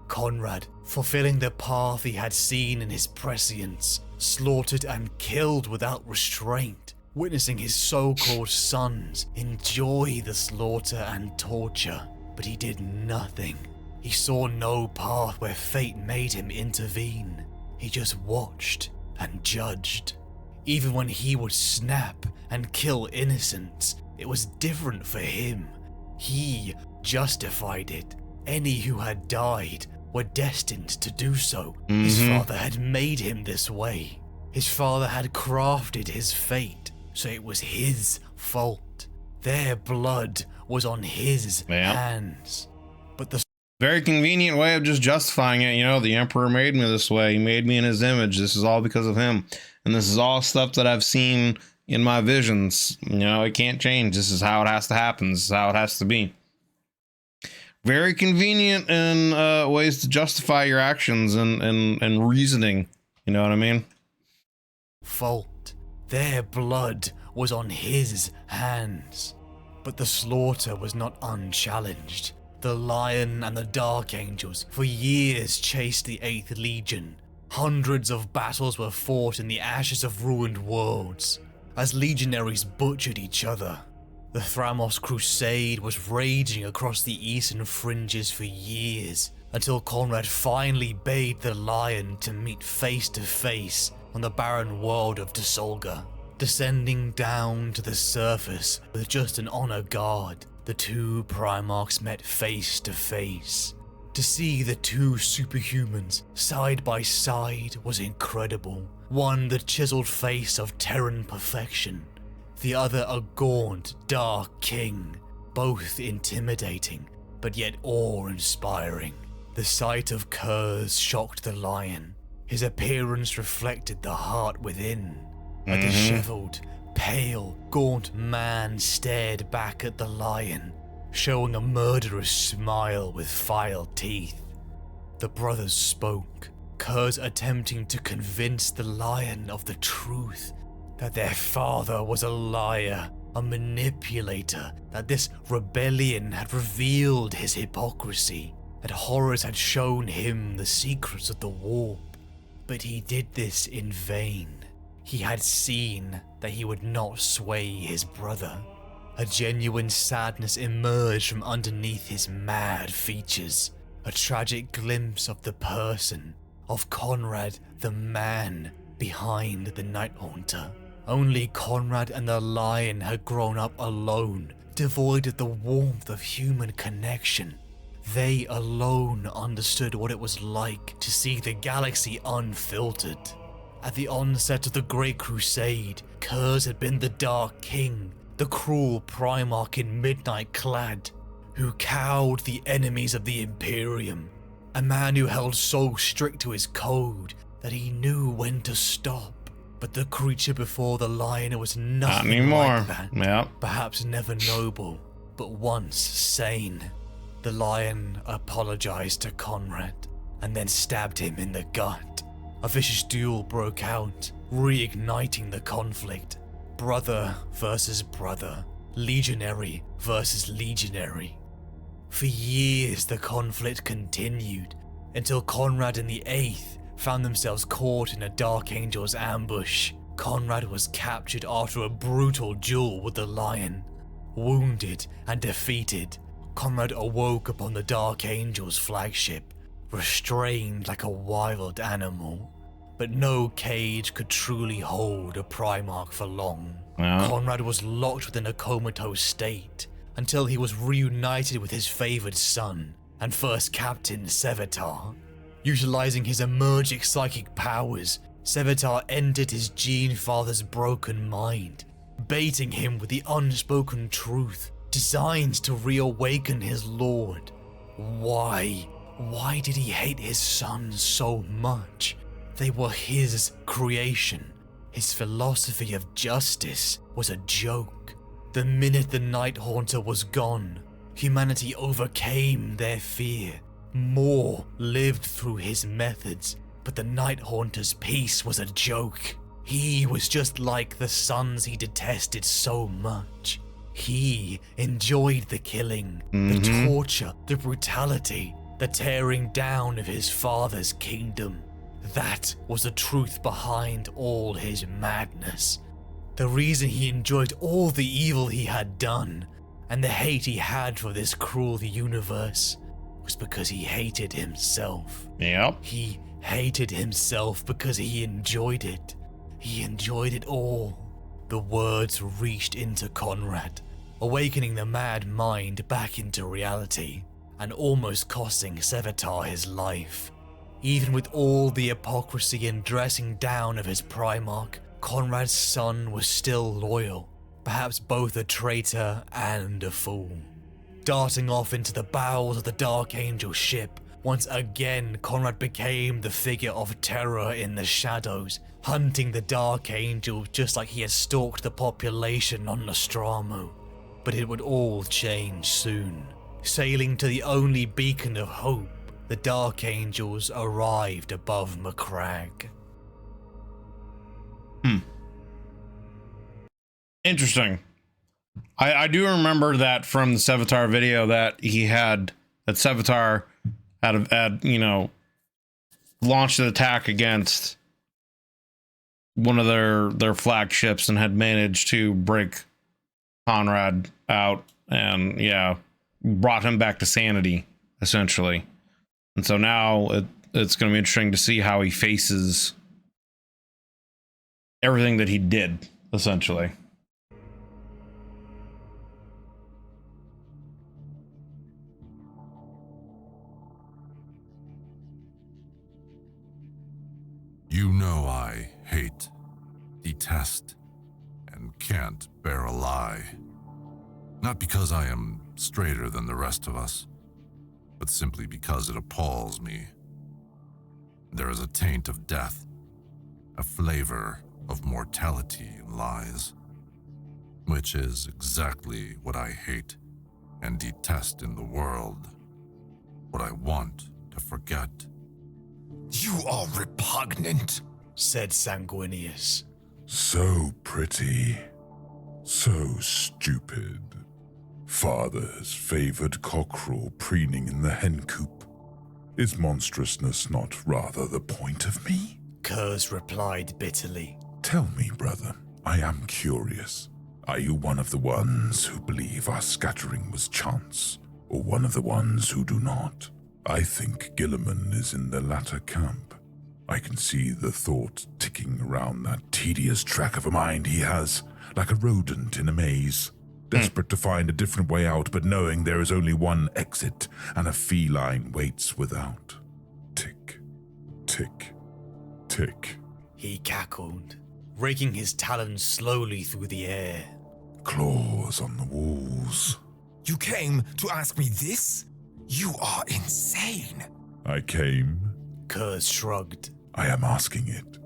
Konrad, fulfilling the path he had seen in his prescience, slaughtered and killed without restraint, witnessing his so-called sons enjoy the slaughter and torture, but he did nothing. He saw no path where fate made him intervene. He just watched and judged. Even when he would snap and kill innocents, it was different for him. He justified it. Any who had died were destined to do so. His father had made him this way. His father had crafted his fate, so it was his fault. Their blood was on his hands. But the very convenient way of just justifying it. You know, the Emperor made me this way. He made me in his image. This is all because of him. And this is all stuff that I've seen in my visions. You know, it can't change. This is how it has to happen. This is how it has to be. Very convenient in ways to justify your actions and reasoning. You know what I mean? fault. Their blood was on his hands. But the slaughter was not unchallenged. The Lion and the Dark Angels for years chased the 8th Legion. Hundreds of battles were fought in the ashes of ruined worlds, as legionaries butchered each other. The Thramos Crusade was raging across the eastern fringes for years, until Konrad finally bade the Lion to meet face to face on the barren world of Desolga. Descending down to the surface with just an honor guard, the two Primarchs met face to face. To see the two superhumans side by side was incredible. One the chiseled face of Terran perfection, the other a gaunt, dark king, both intimidating, but yet awe-inspiring. The sight of Curze shocked the Lion. His appearance reflected the heart within. A disheveled, pale, gaunt man stared back at the Lion, showing a murderous smile with filed teeth. The brothers spoke, Curze attempting to convince the Lion of the truth, that their father was a liar, a manipulator, that this rebellion had revealed his hypocrisy, that horrors had shown him the secrets of the warp. But he did this in vain. He had seen that he would not sway his brother. A genuine sadness emerged from underneath his mad features, a tragic glimpse of the person, of Konrad the man behind the Night Haunter. Only Konrad and the Lion had grown up alone, devoid of the warmth of human connection. They alone understood what it was like to see the galaxy unfiltered. At the onset of the Great Crusade, Curze had been the Dark King, the cruel Primarch in midnight clad, who cowed the enemies of the Imperium. A man who held so strict to his code that he knew when to stop. But the creature before the Lion was nothing Not anymore. like that. Yep. Perhaps never noble, but once sane. The Lion apologized to Konrad and then stabbed him in the gut. A vicious duel broke out, reigniting the conflict. Brother versus brother, legionary versus legionary. For years the conflict continued, until Konrad and the 8th found themselves caught in a Dark Angel's ambush. Konrad was captured after a brutal duel with the Lion. Wounded and defeated, Konrad awoke upon the Dark Angel's flagship, restrained like a wild animal. But no cage could truly hold a Primarch for long. Konrad was locked within a comatose state until he was reunited with his favored son and first captain Sevatar. Utilizing his emergic psychic powers, Sevatar entered his Gene Father's broken mind, baiting him with the unspoken truth designed to reawaken his lord. Why? Why did he hate his sons so much? They were his creation. His philosophy of justice was a joke. The minute the Night Haunter was gone, humanity overcame their fear, More lived through his methods, but the Night Haunter's peace was a joke. He was just like the sons he detested so much. He enjoyed the killing, the torture, the brutality, the tearing down of his father's kingdom. That was the truth behind all his madness. The reason he enjoyed all the evil he had done, and the hate he had for this cruel universe, was because he hated himself. Yep. He hated himself because he enjoyed it. He enjoyed it all. The words reached into Konrad, awakening the mad mind back into reality, and almost costing Sevatar his life. Even with all the hypocrisy and dressing down of his Primarch, Konrad's son was still loyal, perhaps both a traitor and a fool. Darting off into the bowels of the Dark Angel ship, once again Konrad became the figure of terror in the shadows, hunting the Dark Angel just like he had stalked the population on Nostromo. But it would all change soon. Sailing to the only beacon of hope, the Dark Angels arrived above Macragge. Interesting. I do remember that from the Sevatar video that Sevatar had launched an attack against one of their flagships and had managed to break Konrad out and brought him back to sanity, essentially. And so now it's going to be interesting to see how he faces everything that he did, essentially. You know I hate, detest, and can't bear a lie. Not because I am straighter than the rest of us, but simply because it appalls me. There is a taint of death, a flavor of mortality in lies, which is exactly what I hate and detest in the world, what I want to forget. You are repugnant, said Sanguinius. So pretty. So stupid. Father's favored cockerel preening in the hen coop. Is monstrousness not rather the point of me? Curze replied bitterly. Tell me, brother, I am curious. Are you one of the ones who believe our scattering was chance, or one of the ones who do not? I think Gilliman is in the latter camp. I can see the thought ticking around that tedious track of a mind he has, like a rodent in a maze, desperate to find a different way out, but knowing there is only one exit, and a feline waits without. Tick, tick, tick. He cackled, raking his talons slowly through the air. Claws on the walls. You came to ask me this? You are insane. I came. Curze shrugged. I am asking it.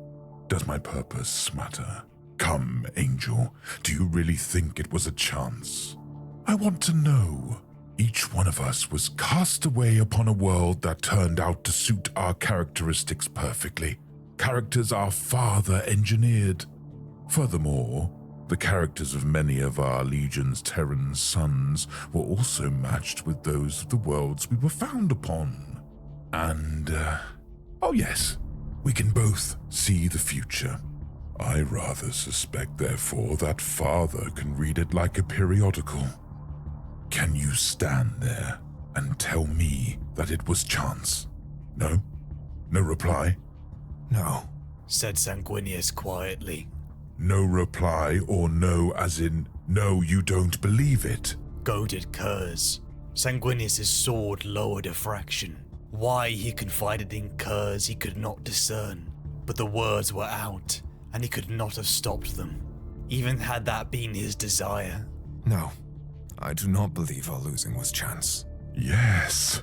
Does my purpose matter? Come, Angel, do you really think it was a chance? I want to know. Each one of us was cast away upon a world that turned out to suit our characteristics perfectly. Characters our father engineered. Furthermore, the characters of many of our Legion's Terran sons were also matched with those of the worlds we were found upon. And, oh yes, we can both see the future. I rather suspect, therefore, that Father can read it like a periodical. Can you stand there and tell me that it was chance? No? No reply? No, said Sanguinius quietly. No reply, or no as in, no, you don't believe it? Goaded Curze. Sanguinius' sword lowered a fraction. Why he confided in Curze he could not discern, but the words were out, and he could not have stopped them, even had that been his desire. No, I do not believe our losing was chance. Yes,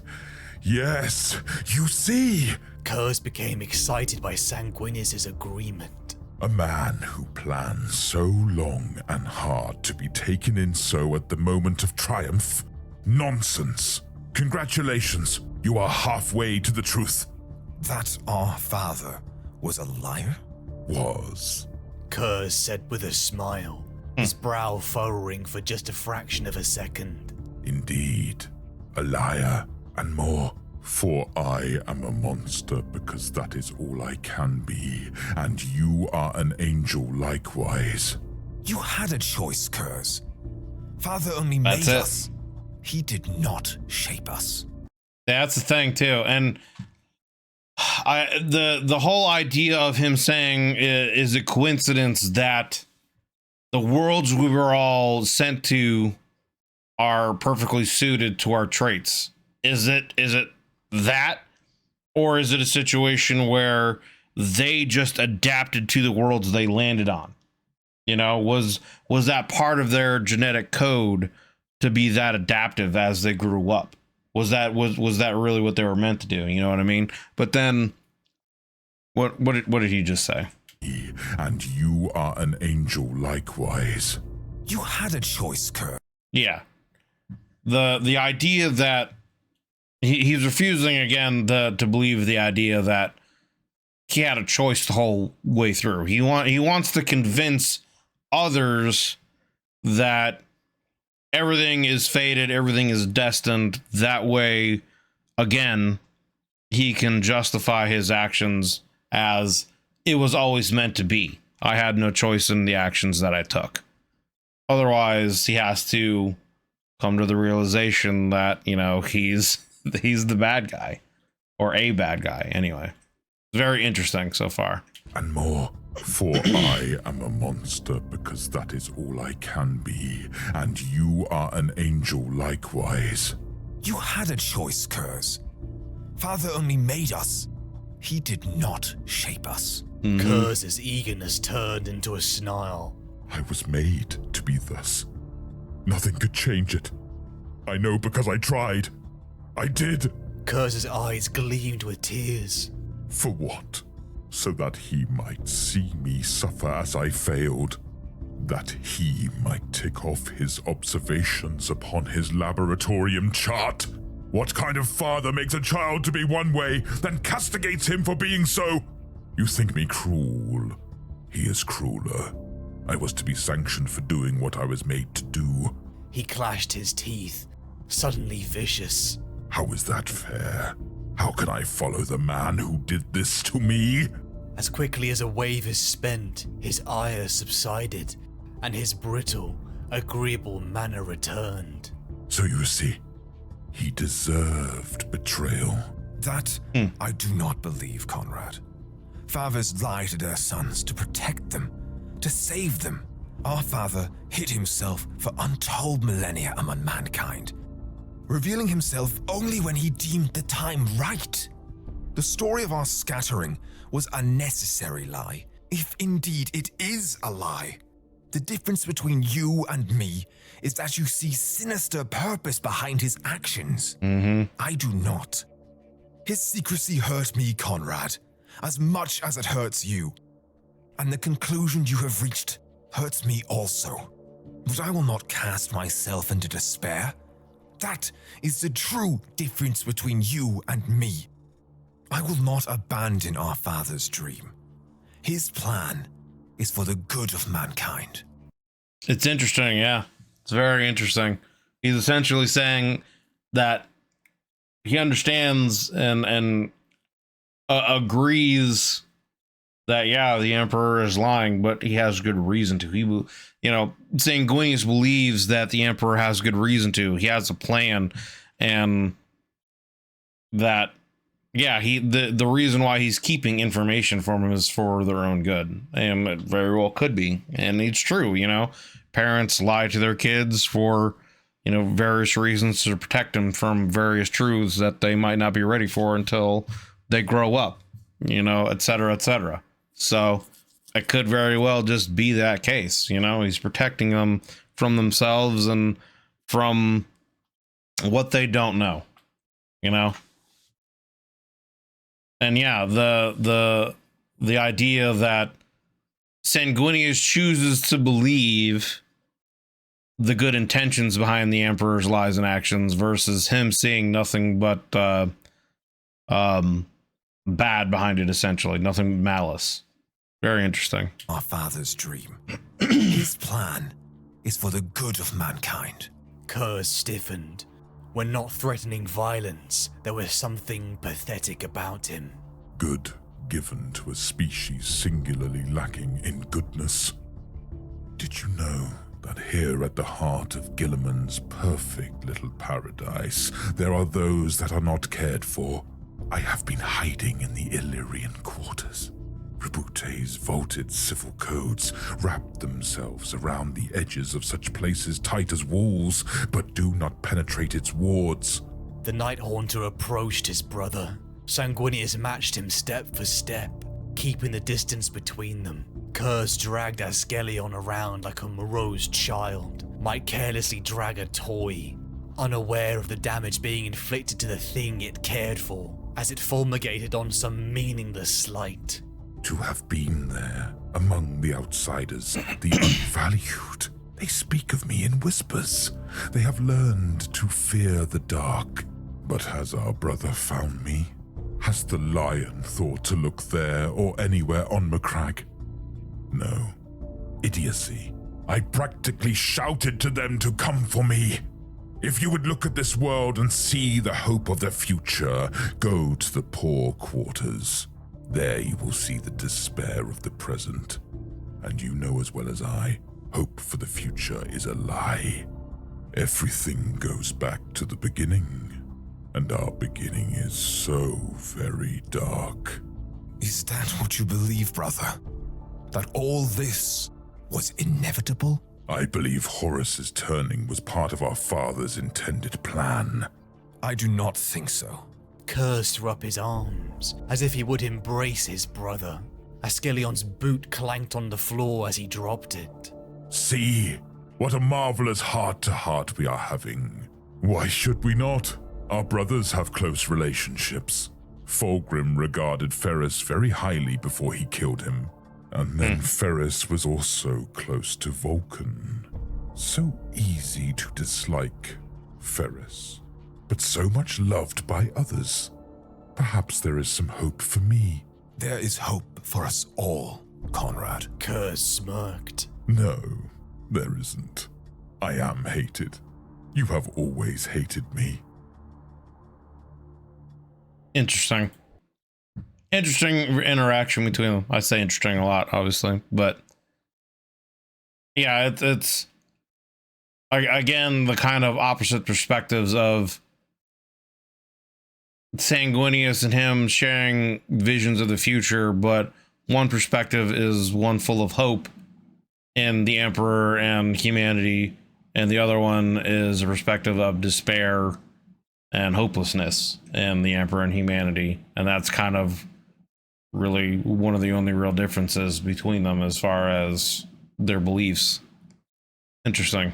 yes, you see! Curze became excited by Sanguinius' agreement. A man who plans so long and hard to be taken in so at the moment of triumph? Nonsense! Congratulations! You are halfway to the truth. That our father was a liar? Was. Curze said with a smile, his brow furrowing for just a fraction of a second. Indeed. A liar and more. For I am a monster because that is all I can be, and you are an angel likewise. You had a choice, Curze. Father only made us. He did not shape us. That's the thing too, and the whole idea of him saying is a coincidence that the worlds we were all sent to are perfectly suited to our traits. Is it that, or is it a situation where they just adapted to the worlds they landed on? You know, was that part of their genetic code to be that adaptive as they grew up? Was that really what they were meant to do? You know what I mean? But then, what did he just say? And you are an angel likewise. You had a choice, Curze. Yeah. The idea that he's refusing again to believe the idea that he had a choice the whole way through. He wants to convince others that everything is fated, everything is destined. That way, again, he can justify his actions as it was always meant to be. I had no choice in the actions that I took. Otherwise, he has to come to the realization that, you know, he's the bad guy, or a bad guy anyway. Very interesting so far. And more. For I am a monster because that is all I can be, and you are an angel likewise. You had a choice, Curze. Father only made us. He did not shape us. Curze's eagerness turned into a snarl. I was made to be thus. Nothing could change it. I know because I tried. I did. Curze's eyes gleamed with tears. For what? So that he might see me suffer as I failed. That he might tick off his observations upon his laboratorium chart. What kind of father makes a child to be one way, then castigates him for being so? You think me cruel. He is crueler. I was to be sanctioned for doing what I was made to do. He clashed his teeth, suddenly vicious. How is that fair? How can I follow the man who did this to me? As quickly as a wave is spent, his ire subsided, and his brittle, agreeable manner returned. So you see, he deserved betrayal. That I do not believe, Konrad. Fathers lie to their sons to protect them, to save them. Our father hid himself for untold millennia among mankind, revealing himself only when he deemed the time right. The story of our scattering was a necessary lie, if indeed it is a lie. The difference between you and me is that you see sinister purpose behind his actions. I do not. His secrecy hurt me, Konrad, as much as it hurts you. And the conclusion you have reached hurts me also. But I will not cast myself into despair. That is the true difference between you and me. I will not abandon our father's dream. His plan is for the good of mankind. It's interesting, yeah. It's very interesting. He's essentially saying that he understands and agrees that, yeah, the Emperor is lying, but he has good reason to. He, you know, Sanguinius believes that the Emperor has good reason to. He has a plan, and that, yeah, the reason why he's keeping information from him is for their own good, and it very well could be, and it's true. You know, parents lie to their kids for, you know, various reasons to protect them from various truths that they might not be ready for until they grow up, you know, et cetera, et cetera. So it could very well just be that case. You know, he's protecting them from themselves and from what they don't know, you know. And yeah, the idea that Sanguinius chooses to believe the good intentions behind the Emperor's lies and actions versus him seeing nothing but bad behind it, essentially. Nothing malice. Very interesting. Our father's dream. His plan is for the good of mankind. Curze stiffened. When not threatening violence, there was something pathetic about him. Good given to a species singularly lacking in goodness. Did you know that here at the heart of Guilliman's perfect little paradise, there are those that are not cared for? I have been hiding in the Illyrian quarters. Rebute's vaulted civil codes wrap themselves around the edges of such places tight as walls, but do not penetrate its wards. The Night Haunter approached his brother. Sanguinius matched him step for step, keeping the distance between them. Curze dragged Askelion around like a morose child might carelessly drag a toy, unaware of the damage being inflicted to the thing it cared for, as it fulminated on some meaningless slight. To have been there, among the outsiders, the unvalued. They speak of me in whispers. They have learned to fear the dark. But has our brother found me? Has the lion thought to look there or anywhere on Macragge? No. Idiocy. I practically shouted to them to come for me. If you would look at this world and see the hope of the future, go to the poor quarters. There you will see the despair of the present. And you know as well as I, hope for the future is a lie. Everything goes back to the beginning. And our beginning is so very dark. Is that what you believe, brother? That all this was inevitable? I believe Horus's turning was part of our father's intended plan. I do not think so. Curze threw up his arms, as if he would embrace his brother. Askelion's boot clanked on the floor as he dropped it. See, what a marvelous heart-to-heart we are having. Why should we not? Our brothers have close relationships. Fulgrim regarded Ferris very highly before he killed him. And then Ferris was also close to Vulcan. So easy to dislike Ferris, but so much loved by others. Perhaps there is some hope for me. There is hope for us all, Konrad. Curze smirked. No, there isn't. I am hated. You have always hated me. Interesting. Interesting interaction between them. I say interesting a lot, obviously, but yeah, it's again the kind of opposite perspectives of Sanguinius and him sharing visions of the future, but one perspective is one full of hope in the Emperor and humanity, and the other one is a perspective of despair and hopelessness in the Emperor and humanity, and that's kind of really one of the only real differences between them as far as their beliefs. Interesting.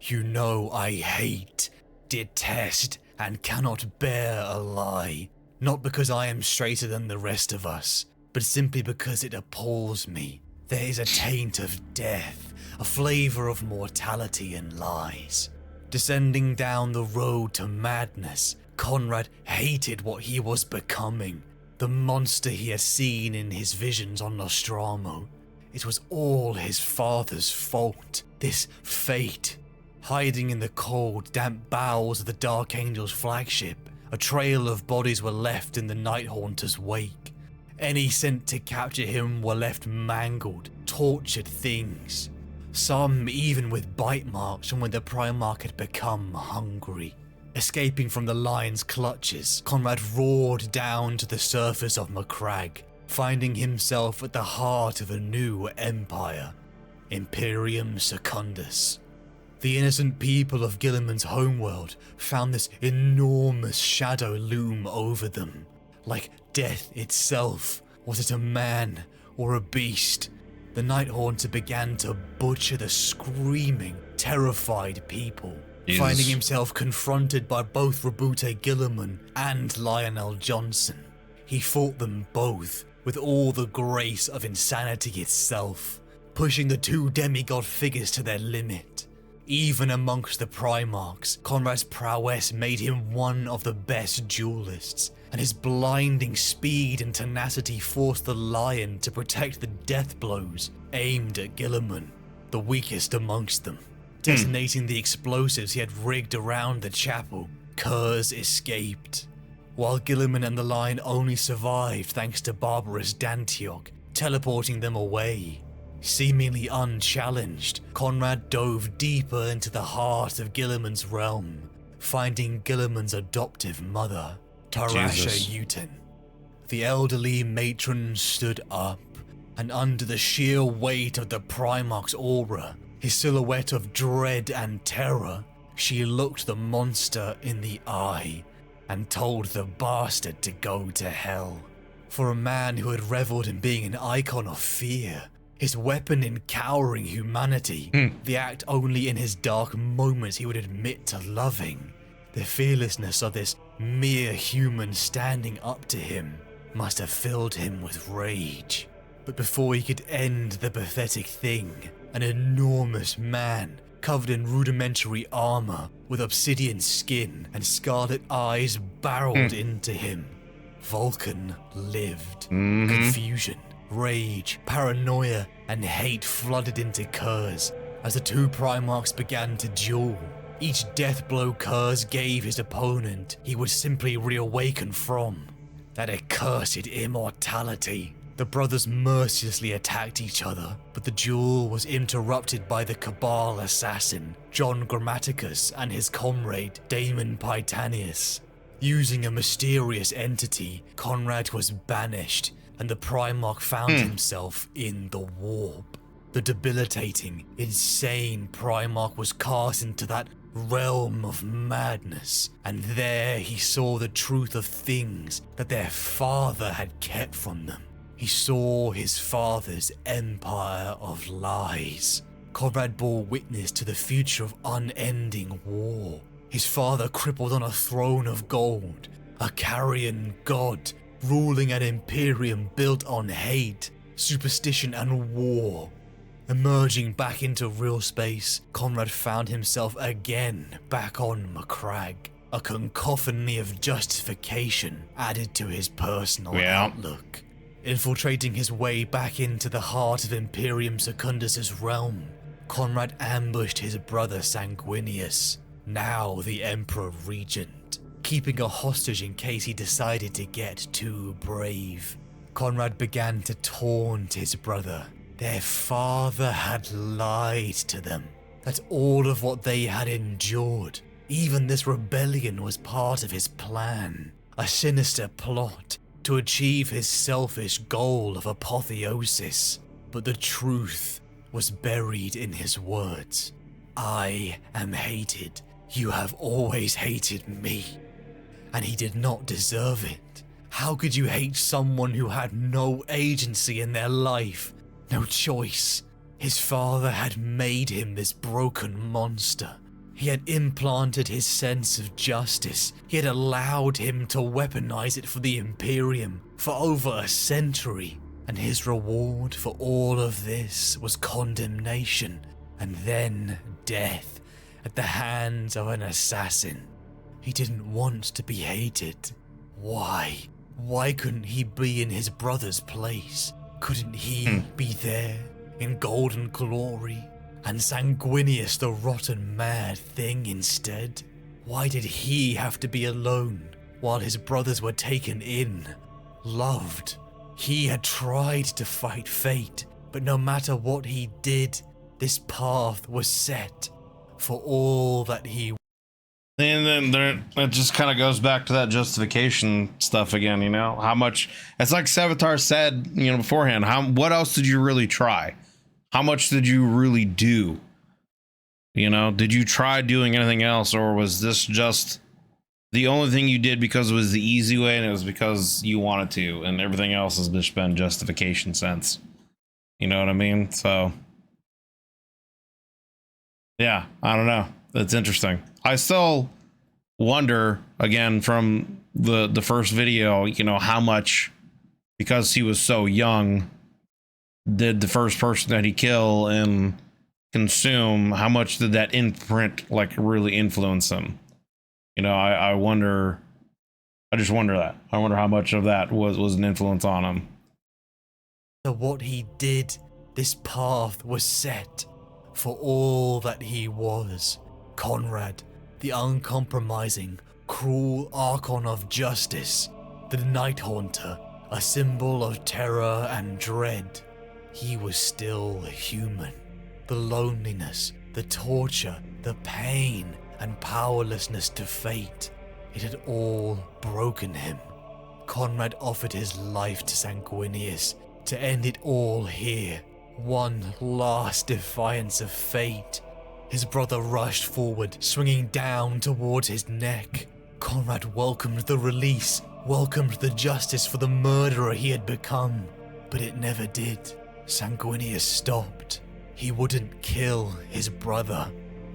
You know I hate, detest, and cannot bear a lie. Not because I am straighter than the rest of us, but simply because it appalls me. There is a taint of death, a flavor of mortality in lies. Descending down the road to madness, Konrad hated what he was becoming. The monster he had seen in his visions on Nostromo. It was all his father's fault. This fate. Hiding in the cold, damp bowels of the Dark Angel's flagship, a trail of bodies were left in the Night Haunter's wake. Any sent to capture him were left mangled, tortured things. Some even with bite marks from when the Primarch had become hungry. Escaping from the lion's clutches, Konrad roared down to the surface of Macragge, finding himself at the heart of a new empire, Imperium Secundus. The innocent people of Guilliman's homeworld found this enormous shadow loom over them, like death itself. Was it a man or a beast? The Night Haunter began to butcher the screaming, terrified people. Finding himself confronted by both Rebute Guilliman and Lionel Johnson. He fought them both with all the grace of insanity itself, pushing the two demigod figures to their limit. Even amongst the Primarchs, Konrad's prowess made him one of the best duelists, and his blinding speed and tenacity forced the Lion to protect the death blows aimed at Guilliman, the weakest amongst them. Detonating the explosives he had rigged around the chapel, Curze escaped, while Guilliman and the Lion only survived thanks to barbarous Dantiog, teleporting them away. Seemingly unchallenged, Konrad dove deeper into the heart of Guilliman's realm, finding Guilliman's adoptive mother, Tarasha Uten. The elderly matron stood up, and under the sheer weight of the Primarch's aura, his silhouette of dread and terror, she looked the monster in the eye and told the bastard to go to hell. For a man who had reveled in being an icon of fear, his weapon in cowering humanity, the act only in his dark moments he would admit to loving, the fearlessness of this mere human standing up to him must have filled him with rage. But before he could end the pathetic thing, an enormous man, covered in rudimentary armor, with obsidian skin and scarlet eyes barreled into him. Vulcan lived. Confusion, rage, paranoia, and hate flooded into Curze as the two Primarchs began to duel. Each death blow Curze gave his opponent, he would simply reawaken from. That accursed immortality. The brothers mercilessly attacked each other, but the duel was interrupted by the Cabal assassin, John Grammaticus, and his comrade, Damon Paetanius. Using a mysterious entity, Konrad was banished, and the Primarch found himself in the warp. The debilitating, insane Primarch was cast into that realm of madness, and there he saw the truth of things that their father had kept from them. He saw his father's empire of lies. Konrad bore witness to the future of unending war. His father crippled on a throne of gold, a carrion god, ruling an Imperium built on hate, superstition and war. Emerging back into real space, Konrad found himself again back on Macragge. A cacophony of justification added to his personal outlook. Infiltrating his way back into the heart of Imperium Secundus' realm, Konrad ambushed his brother Sanguinius, now the Emperor Regent, keeping a hostage in case he decided to get too brave. Konrad began to taunt his brother. Their father had lied to them, that all of what they had endured, even this rebellion, was part of his plan, a sinister plot to achieve his selfish goal of apotheosis. But the truth was buried in his words. I am hated. You have always hated me. And he did not deserve it. How could you hate someone who had no agency in their life, no choice? His father had made him this broken monster. He had implanted his sense of justice. He had allowed him to weaponize it for the Imperium for over a century. And his reward for all of this was condemnation and then death at the hands of an assassin. He didn't want to be hated. Why? Why couldn't he be in his brother's place? Couldn't he be there in golden glory? And Sanguinius the rotten mad thing instead? Why did he have to be alone while his brothers were taken in, loved? He had tried to fight fate, but no matter what he did, this path was set for all that he. And then it just kind of goes back to that justification stuff again, you know? How much, it's like Sevatar said, you know, beforehand, what else did you really try? How much did you really do? You know, did you try doing anything else, or was this just the only thing you did because it was the easy way and it was because you wanted to, and everything else has just been justification sense? You know what I mean? So, yeah, I don't know. That's interesting. I still wonder, again, from the first video, you know, how much, because he was so young, did the first person that he killed and consume, how much did that imprint like really influence him? You know, I wonder. I just wonder that. I wonder how much of that was an influence on him. For what he did, this path was set for all that he was. Konrad, the uncompromising, cruel Archon of Justice, the Night Haunter, a symbol of terror and dread. He was still human. The loneliness, the torture, the pain, and powerlessness to fate, it had all broken him. Konrad offered his life to Sanguinius to end it all here. One last defiance of fate. His brother rushed forward, swinging down towards his neck. Konrad welcomed the release, welcomed the justice for the murderer he had become. But it never did. Sanguinius stopped. He wouldn't kill his brother.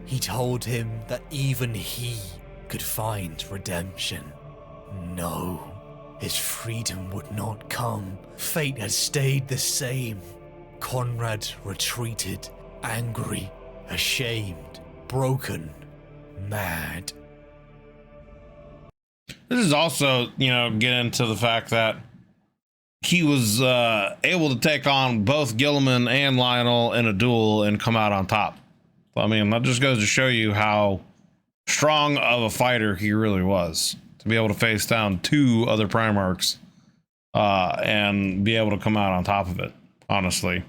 He told him that even he could find redemption. No, his freedom would not come. Fate had stayed the same. Konrad retreated, angry, ashamed, broken, mad. This is also, you know, get into the fact that he was able to take on both Guilliman and Lionel in a duel and come out on top. I mean, that just goes to show you how strong of a fighter he really was, to be able to face down two other Primarchs and be able to come out on top of it, honestly.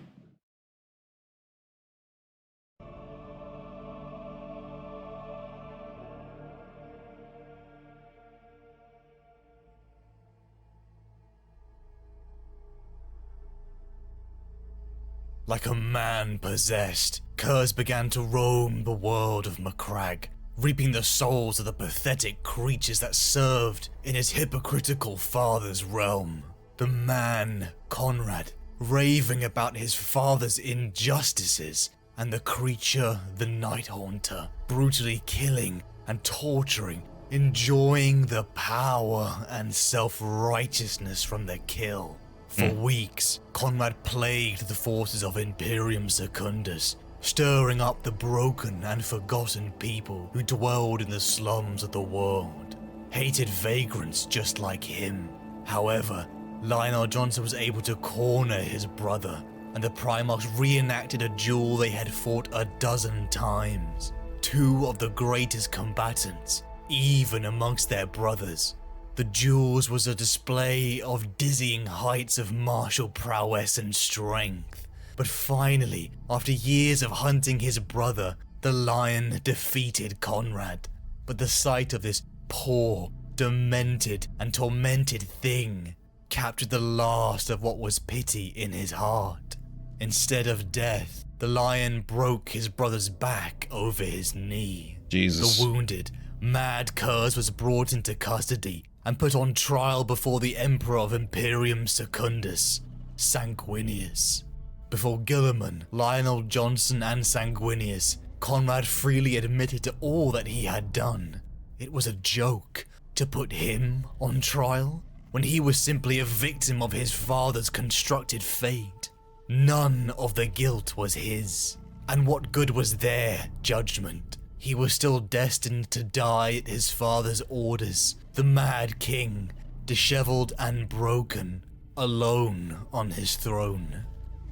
Like a man possessed, Curze began to roam the world of Macragge, reaping the souls of the pathetic creatures that served in his hypocritical father's realm. The man, Konrad, raving about his father's injustices, and the creature, the Night Haunter, brutally killing and torturing, enjoying the power and self-righteousness from the kill. For weeks, Konrad plagued the forces of Imperium Secundus, stirring up the broken and forgotten people who dwelled in the slums of the world. Hated vagrants just like him. However, Lionel Johnson was able to corner his brother, and the Primarchs reenacted a duel they had fought a dozen times. Two of the greatest combatants, even amongst their brothers. The duels was a display of dizzying heights of martial prowess and strength. But finally, after years of hunting his brother, the lion defeated Konrad. But the sight of this poor, demented, and tormented thing captured the last of what was pity in his heart. Instead of death, the lion broke his brother's back over his knee. Jesus. The wounded, mad Curze was brought into custody and put on trial before the Emperor of Imperium Secundus, Sanguinius. Before Guilliman, Lionel Johnson, and Sanguinius, Konrad freely admitted to all that he had done. It was a joke to put him on trial when he was simply a victim of his father's constructed fate. None of the guilt was his. And what good was their judgment? He was still destined to die at his father's orders, the Mad King, disheveled and broken, alone on his throne.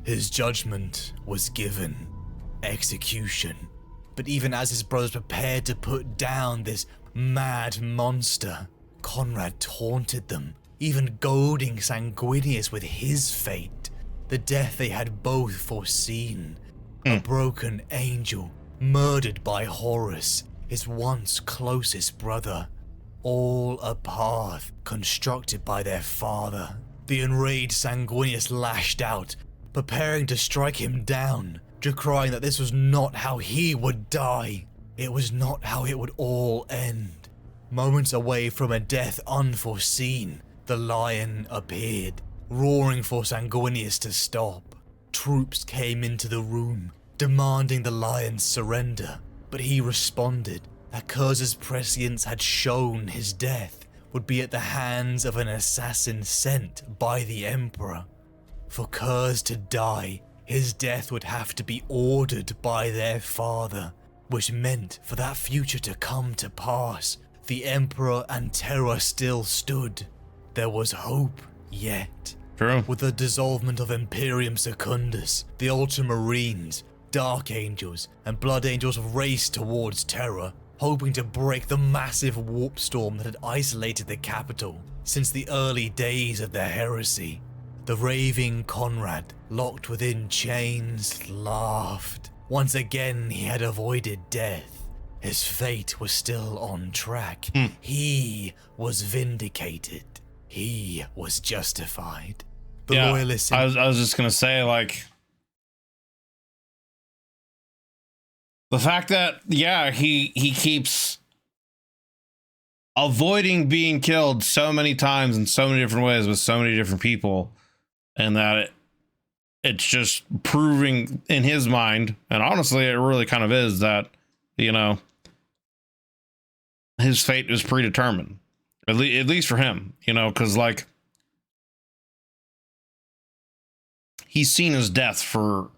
His judgment was given, execution. But even as his brothers prepared to put down this mad monster, Konrad taunted them, even goading Sanguinius with his fate, the death they had both foreseen. A broken angel, murdered by Horus, his once closest brother. All a path constructed by their father. The enraged Sanguinius lashed out, preparing to strike him down, decrying that this was not how he would die. It was not how it would all end. Moments away from a death unforeseen, the lion appeared, roaring for Sanguinius to stop. Troops came into the room, demanding the lion's surrender, but he responded that Curze's prescience had shown his death would be at the hands of an assassin sent by the Emperor. For Curze to die, his death would have to be ordered by their father, which meant for that future to come to pass, the Emperor and Terror still stood. There was hope yet. True. With the dissolvement of Imperium Secundus, the Ultramarines, Dark Angels, and Blood Angels raced towards Terror, hoping to break the massive warp storm that had isolated the capital since the early days of their heresy. The raving Konrad, locked within chains, laughed. Once again he had avoided death. His fate was still on track. He was vindicated. He was justified. The loyalists... I was just gonna say, like... The fact that, yeah, he keeps avoiding being killed so many times in so many different ways with so many different people, and that it's just proving in his mind, and honestly, it really kind of is, that, you know, his fate is predetermined, at least for him, you know, because, like, he's seen his death for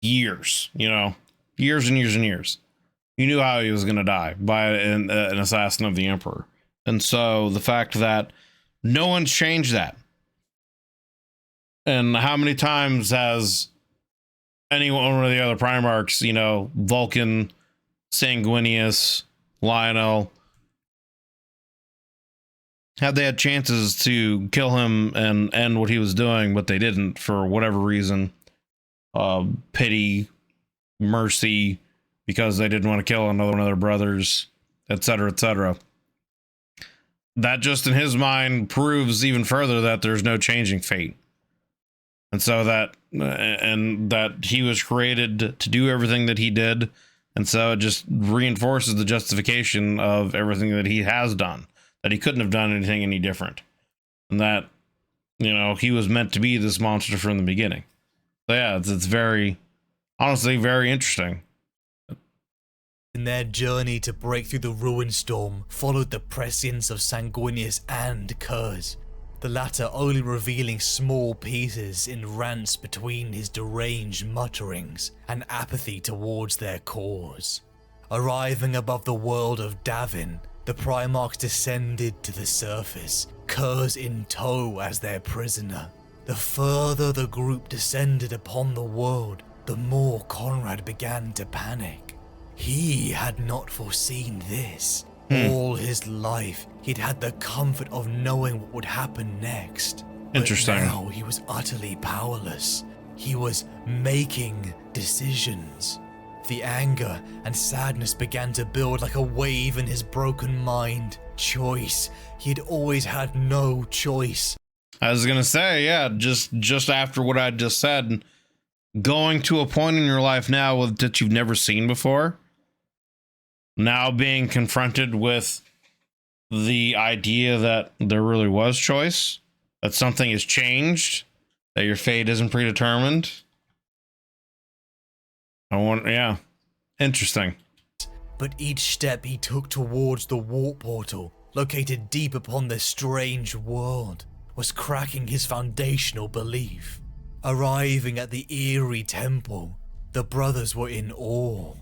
years, you know. Years and years and years. You knew how he was going to die by an assassin of the Emperor. And so the fact that no one's changed that. And how many times has any one of the other Primarchs, you know, Vulcan, Sanguinius, Lionel, had they had chances to kill him and end what he was doing, but they didn't for whatever reason. Pity, mercy, because they didn't want to kill another one of their brothers, etc., etc. That just in his mind proves even further that there's no changing fate. And so that he was created to do everything that he did, and so it just reinforces the justification of everything that he has done, that he couldn't have done anything any different, and that, you know, he was meant to be this monster from the beginning. So yeah, it's very, honestly, very interesting. In their journey to break through the ruin storm followed the prescience of Sanguinius and Curze, the latter only revealing small pieces in rants between his deranged mutterings and apathy towards their cause. Arriving above the world of Davin, the Primarchs descended to the surface, Curze in tow as their prisoner. The further the group descended upon the world, the more Konrad began to panic. He had not foreseen this. All his life, he'd had the comfort of knowing what would happen next. Interesting. But now he was utterly powerless. He was making decisions. The anger and sadness began to build like a wave in his broken mind. Choice. He'd always had no choice. I was gonna say, yeah, just after what I just said, going to a point in your life now that you've never seen before, now being confronted with the idea that there really was choice, that something has changed, that your fate isn't predetermined. Yeah, interesting. But each step he took towards the warp portal, located deep upon this strange world, was cracking his foundational belief. Arriving at the eerie temple, the brothers were in awe.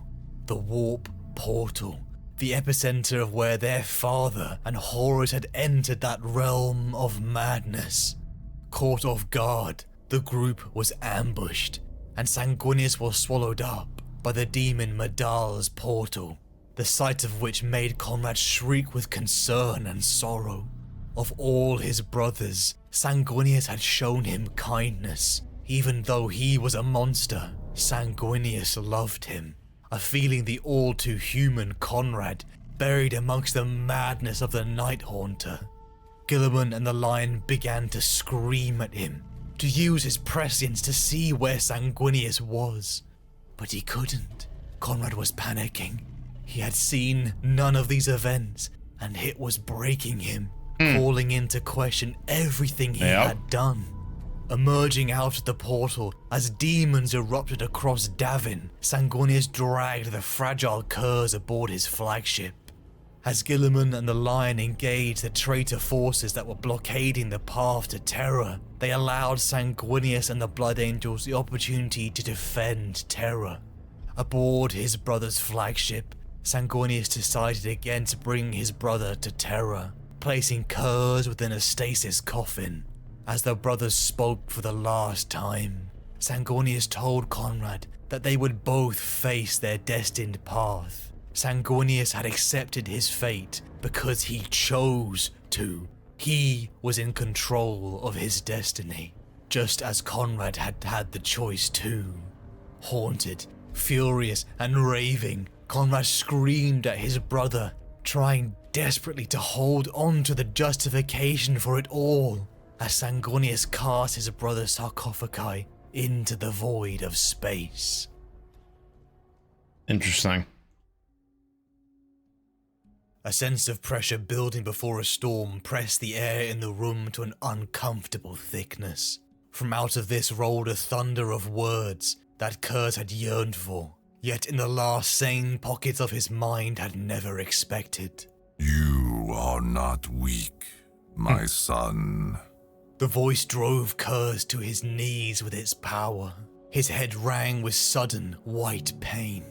The warp portal, the epicenter of where their father and Horus had entered that realm of madness. Caught off guard, the group was ambushed, and Sanguinius was swallowed up by the demon Madal's portal, the sight of which made Konrad shriek with concern and sorrow. Of all his brothers, Sanguinius had shown him kindness. Even though he was a monster, Sanguinius loved him. A feeling the all-too-human Konrad buried amongst the madness of the Night Haunter. Guilliman and the Lion began to scream at him, to use his prescience to see where Sanguinius was. But he couldn't. Konrad was panicking. He had seen none of these events, and it was breaking him, calling into question everything he had done. Emerging out of the portal as demons erupted across Davin, Sanguinius dragged the fragile Curze aboard his flagship. As Guilliman and the Lion engaged the traitor forces that were blockading the path to Terra, they allowed Sanguinius and the Blood Angels the opportunity to defend Terra. Aboard his brother's flagship, Sanguinius decided again to bring his brother to Terra, placing Curze within a stasis coffin. As the brothers spoke for the last time, Sanguinius told Konrad that they would both face their destined path. Sanguinius had accepted his fate because he chose to. He was in control of his destiny, just as Konrad had had the choice too. Haunted, furious, and raving, Konrad screamed at his brother, trying desperately to hold on to the justification for it all, as Sanguinius cast his brother's sarcophagi into the void of space. Interesting. A sense of pressure building before a storm pressed the air in the room to an uncomfortable thickness. From out of this rolled a thunder of words that Curze had yearned for, yet in the last sane pockets of his mind had never expected. You are not weak, my son. The voice drove Curze to his knees with its power. His head rang with sudden, white pain.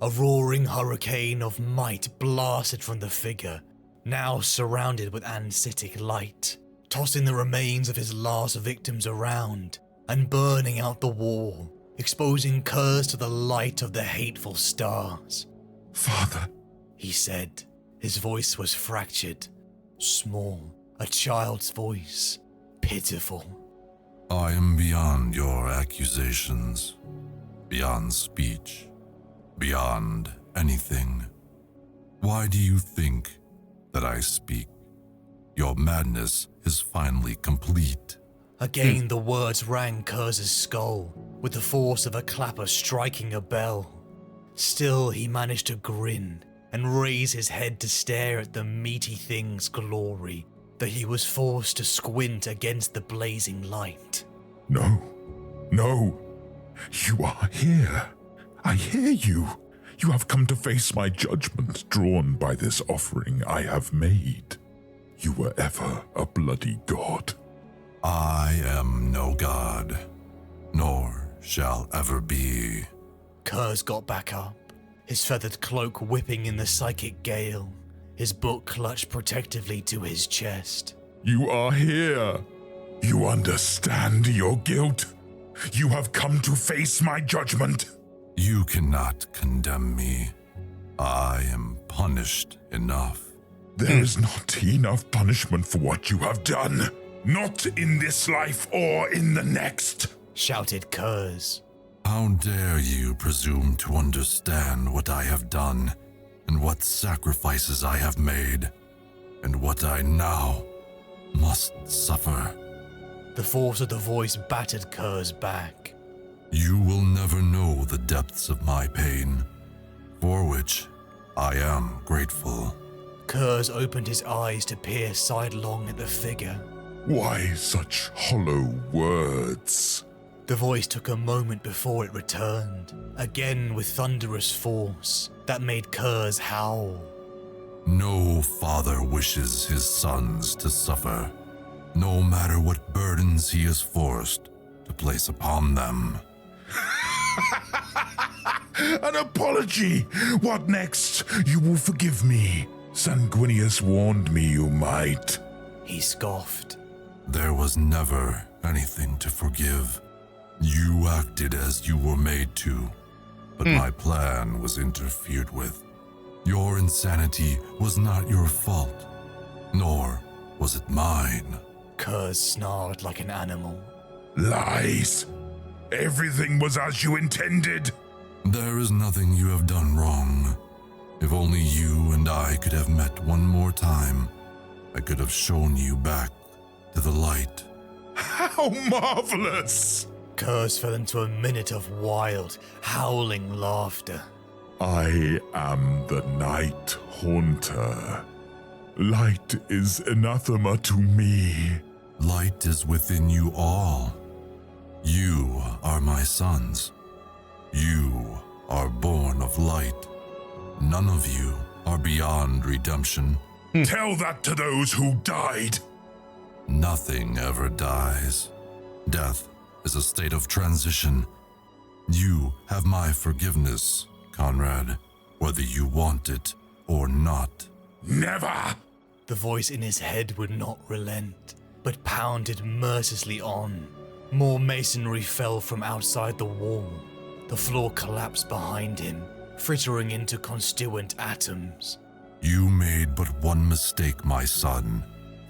A roaring hurricane of might blasted from the figure, now surrounded with anesthetic light, tossing the remains of his last victims around and burning out the wall, exposing Curze to the light of the hateful stars. Father, He said. His voice was fractured, small, a child's voice, pitiful. I am beyond your accusations, beyond speech, beyond anything. Why do you think that I speak? Your madness is finally complete. Again the words rang Curze's skull, with the force of a clapper striking a bell. Still he managed to grin and raise his head to stare at the meaty thing's glory, though he was forced to squint against the blazing light. no, no. You are here. I hear you. You have come to face my judgment drawn by this offering I have made. You were ever a bloody god. I am no god, nor shall ever be. Curze got back up, his feathered cloak whipping in the psychic gale, his book clutched protectively to his chest. You are here. You understand your guilt. You have come to face my judgment. You cannot condemn me. I am punished enough. There is not enough punishment for what you have done. Not in this life or in the next. Shouted Curze. How dare you presume to understand what I have done, and what sacrifices I have made, and what I now must suffer. The force of the voice battered Curze back. You will never know the depths of my pain, for which I am grateful. Curze opened his eyes to peer sidelong at the figure. Why such hollow words? The voice took a moment before it returned, again with thunderous force that made Curze howl. No father wishes his sons to suffer, no matter what burdens he is forced to place upon them. An apology! What next? You will forgive me. Sanguinius warned me you might. He scoffed. There was never anything to forgive. You acted as you were made to, but my plan was interfered with. Your insanity was not your fault, nor was it mine. Curze snarled like an animal. Lies! Everything was as you intended. There is nothing you have done wrong. If only you and I could have met one more time, I could have shown you back to the light. How marvelous! Curze fell into a minute of wild, howling laughter. I am the Night Haunter. Light is anathema to me. Light is within you all. You are my sons. You are born of light. None of you are beyond redemption. Tell that to those who died. Nothing ever dies. Death is a state of transition. You have my forgiveness, Konrad, whether you want it or not. Never! The voice in his head would not relent, but pounded mercilessly on. More masonry fell from outside the wall. The floor collapsed behind him, frittering into constituent atoms. You made but one mistake, my son.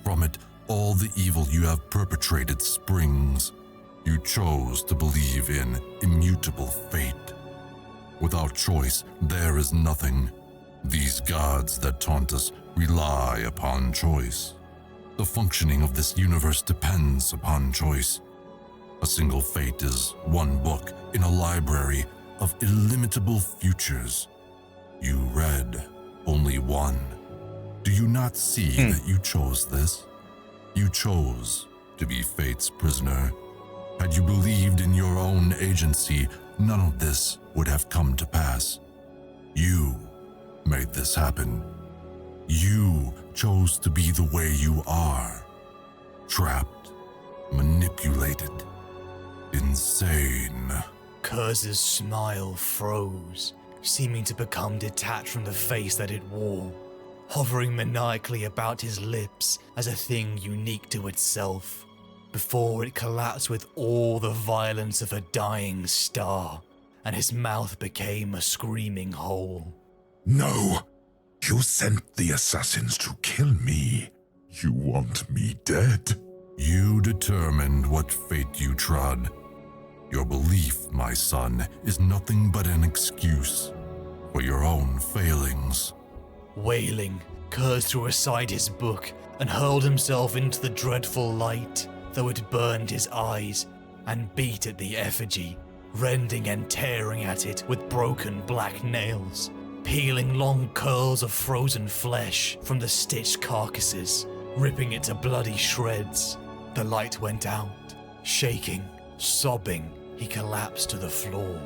From it, all the evil you have perpetrated springs. You chose to believe in immutable fate. Without choice, there is nothing. These gods that taunt us rely upon choice. The functioning of this universe depends upon choice. A single fate is one book in a library of illimitable futures. You read only one. Do you not see that you chose this? You chose to be fate's prisoner. Had you believed in your own agency, none of this would have come to pass. You made this happen. You chose to be the way you are. Trapped, manipulated, insane. Curze's smile froze, seeming to become detached from the face that it wore, hovering maniacally about his lips as a thing unique to itself, before it collapsed with all the violence of a dying star, and his mouth became a screaming hole. No! You sent the assassins to kill me. You want me dead? You determined what fate you trod. Your belief, my son, is nothing but an excuse for your own failings. Wailing, Curze threw aside his book and hurled himself into the dreadful light, though it burned his eyes, and beat at the effigy, rending and tearing at it with broken black nails, peeling long curls of frozen flesh from the stitched carcasses, ripping it to bloody shreds. The light went out. Shaking, sobbing, he collapsed to the floor.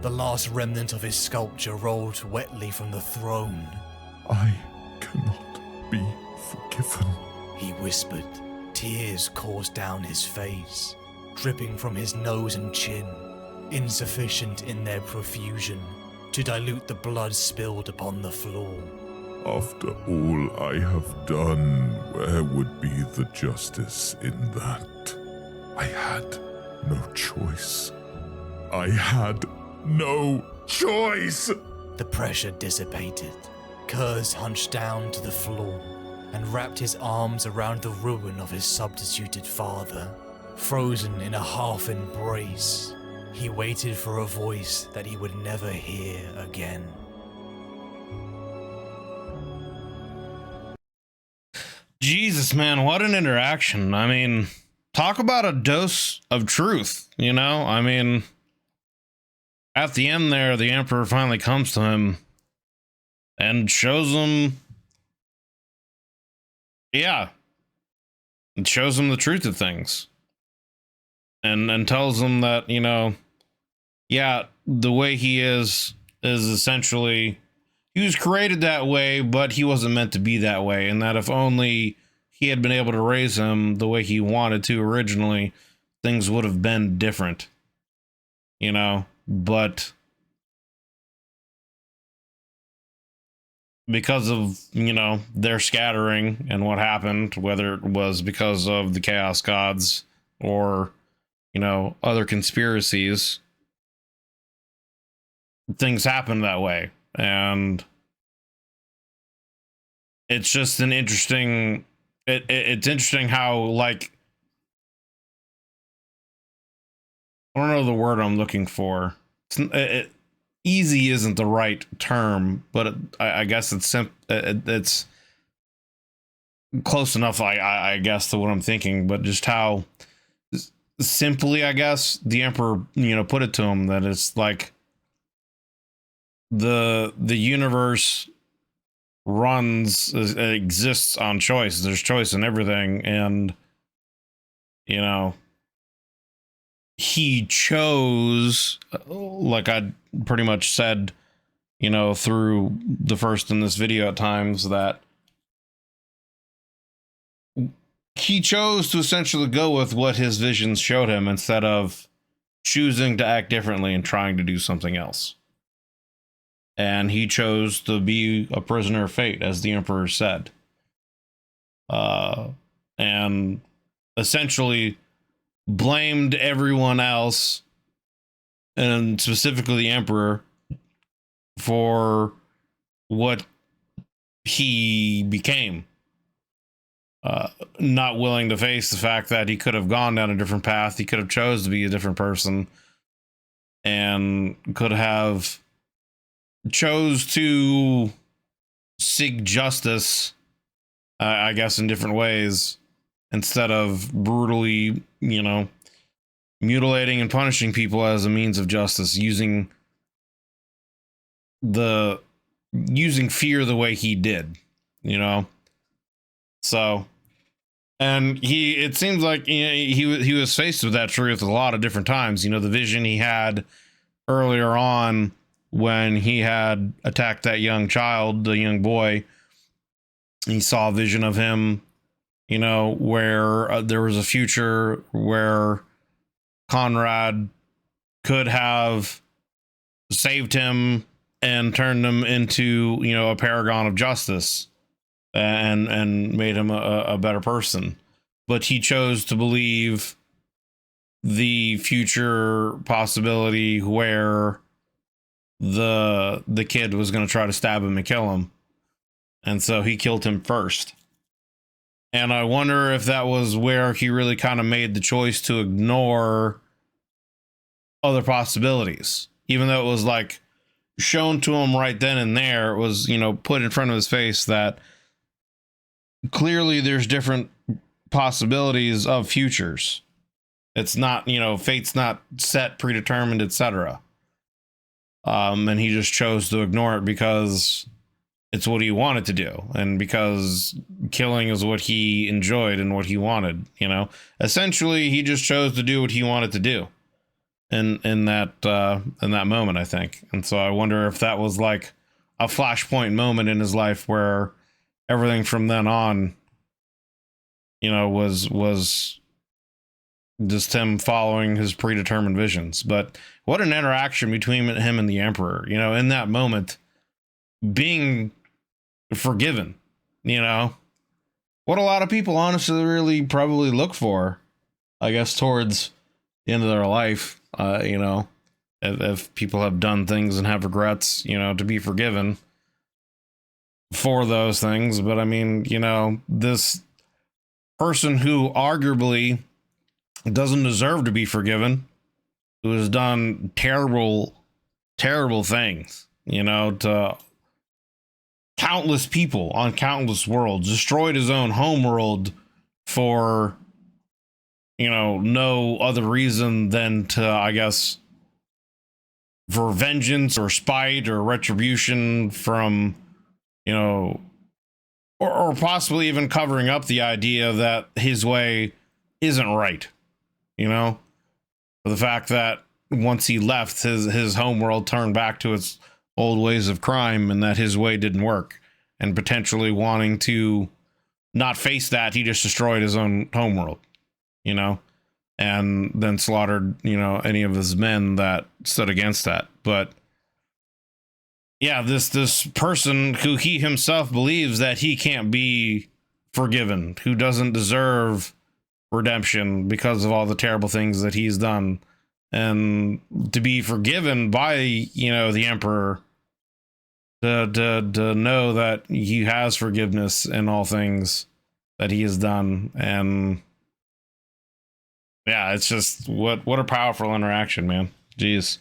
The last remnant of his sculpture rolled wetly from the throne. I cannot be forgiven. He whispered. Tears coursed down his face, dripping from his nose and chin, insufficient in their profusion to dilute the blood spilled upon the floor. After all I have done, where would be the justice in that? I had no choice. I had no choice! The pressure dissipated. Curze hunched down to the floor and wrapped his arms around the ruin of his substituted father. Frozen in a half embrace, he waited for a voice that he would never hear again. Jesus, man, what an interaction. I mean, talk about a dose of truth, you know? I mean, at the end there, the Emperor finally comes to him and shows him, it shows him the truth of things. And tells him that, you know, the way he is essentially, he was created that way, but he wasn't meant to be that way. And that if only he had been able to raise him the way he wanted to originally, things would have been different, you know, but because of, you know, their scattering and what happened, whether it was because of the Chaos Gods or, you know, other conspiracies, things happen that way. And it's just an interesting, it's interesting how, like, I don't know the word I'm looking for. Easy isn't the right term, but I guess it's close enough, I guess, to what I'm thinking. But just how simply, I guess, the Emperor, you know, put it to him, that it's like the universe exists on choice. There's choice in everything, and you know, he chose, like I pretty much said, you know, through the first in this video at times, that he chose to essentially go with what his visions showed him instead of choosing to act differently and trying to do something else. And he chose to be a prisoner of fate, as the Emperor said. And essentially blamed everyone else, and specifically the Emperor, for what he became. Not willing to face the fact that he could have gone down a different path. He could have chose to be a different person, and could have chose to seek justice, I guess, in different ways, instead of brutally, you know, mutilating and punishing people as a means of justice, using fear the way he did, you know. So, and it seems like, you know, he was faced with that truth a lot of different times. You know, the vision he had earlier on when he had attacked that young child, the young boy. He saw a vision of him, you know, where there was a future where Konrad could have saved him and turned him into, you know, a paragon of justice, and made him a better person. But he chose to believe the future possibility where the kid was going to try to stab him and kill him. And so he killed him first. And I wonder if that was where he really kind of made the choice to ignore other possibilities, even though it was like shown to him right then and there. It was, you know, put in front of his face that clearly there's different possibilities of futures. It's not, you know, fate's not set, predetermined, etc. And he just chose to ignore it because it's what he wanted to do, and because killing is what he enjoyed and what he wanted, you know. Essentially, he just chose to do what he wanted to do in that moment, I think. And so I wonder if that was like a flashpoint moment in his life where everything from then on, you know, was just him following his predetermined visions. But what an interaction between him and the Emperor, you know, in that moment, being forgiven, you know, what a lot of people honestly really probably look for, I guess, towards the end of their life. You know, if people have done things and have regrets, you know, to be forgiven for those things. But I mean, you know, this person who arguably doesn't deserve to be forgiven, who has done terrible things, you know, to countless people on countless worlds, destroyed his own homeworld for, you know, no other reason than to, I guess, for vengeance or spite or retribution from, you know, or possibly even covering up the idea that his way isn't right, you know, the fact that once he left, his homeworld turned back to its old ways of crime, and that his way didn't work, and potentially wanting to not face that, he just destroyed his own homeworld, you know, and then slaughtered, you know, any of his men that stood against that. But yeah, this person who he himself believes that he can't be forgiven, who doesn't deserve redemption because of all the terrible things that he's done, and to be forgiven by, you know, the Emperor, to know that he has forgiveness in all things that he has done. And yeah, it's just what a powerful interaction, man. Jeez.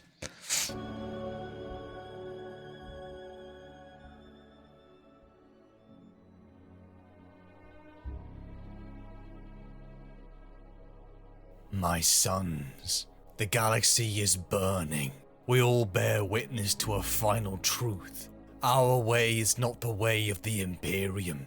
My sons, the galaxy is burning. We all bear witness to a final truth. Our way is not the way of the Imperium.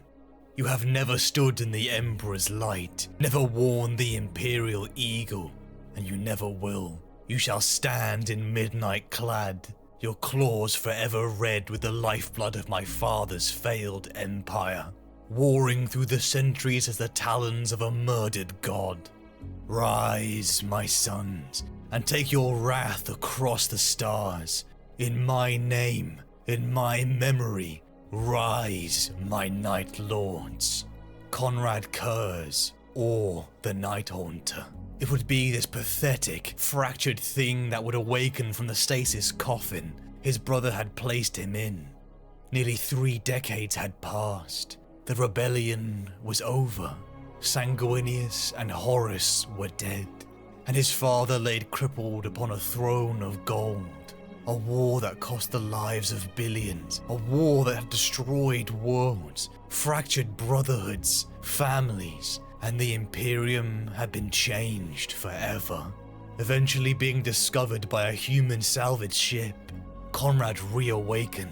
You have never stood in the Emperor's light, never worn the Imperial eagle, and you never will. You shall stand in midnight clad, your claws forever red with the lifeblood of my father's failed empire, warring through the centuries as the talons of a murdered god. Rise, my sons, and take your wrath across the stars. In my name, in my memory, rise, my Night Lords. Konrad Curze, or the Night Haunter. It would be this pathetic, fractured thing that would awaken from the stasis coffin his brother had placed him in. Nearly 3 decades had passed. The rebellion was over. Sanguinius and Horus were dead, and his father laid crippled upon a throne of gold. A war that cost the lives of billions, a war that had destroyed worlds, fractured brotherhoods, families, and the Imperium had been changed forever. Eventually being discovered by a human salvage ship, Konrad reawakened,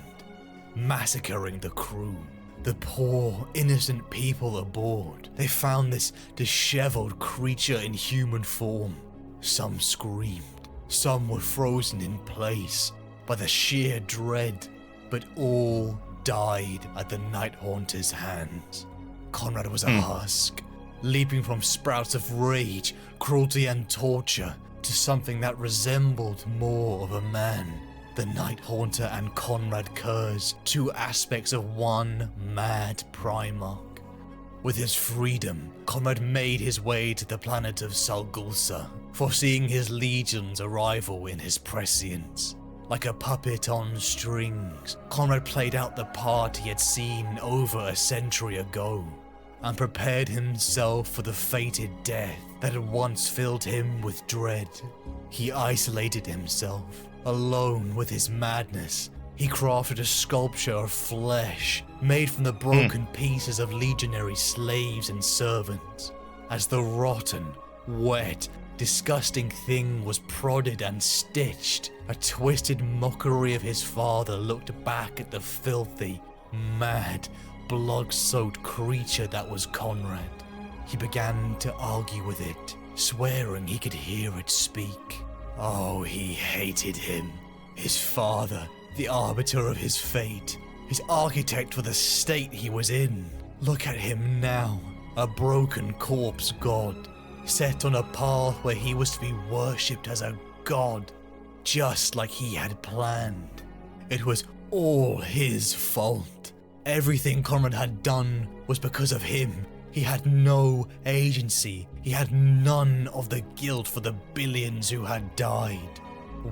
massacring the crew. The poor, innocent people aboard. They found this disheveled creature in human form. Some screamed. Some were frozen in place by the sheer dread, but all died at the Night Haunter's hands. Konrad was a husk, leaping from sprouts of rage, cruelty and torture to something that resembled more of a man. The Night Haunter and Konrad Curze, 2 aspects of one mad Primarch. With his freedom, Konrad made his way to the planet of Salgulsa, foreseeing his legion's arrival in his prescience. Like a puppet on strings, Konrad played out the part he had seen over a century ago, and prepared himself for the fated death that had once filled him with dread. He isolated himself, alone with his madness. He crafted a sculpture of flesh, made from the broken pieces of legionary slaves and servants. As the rotten, wet, disgusting thing was prodded and stitched, a twisted mockery of his father looked back at the filthy, mad, blood-soaked creature that was Konrad. He began to argue with it, swearing he could hear it speak. Oh, he hated him. His father, the arbiter of his fate, his architect for the state he was in. Look at him now, a broken corpse god, set on a path where he was to be worshipped as a god, just like he had planned. It was all his fault. Everything Konrad had done was because of him. He had no agency. He had none of the guilt for the billions who had died.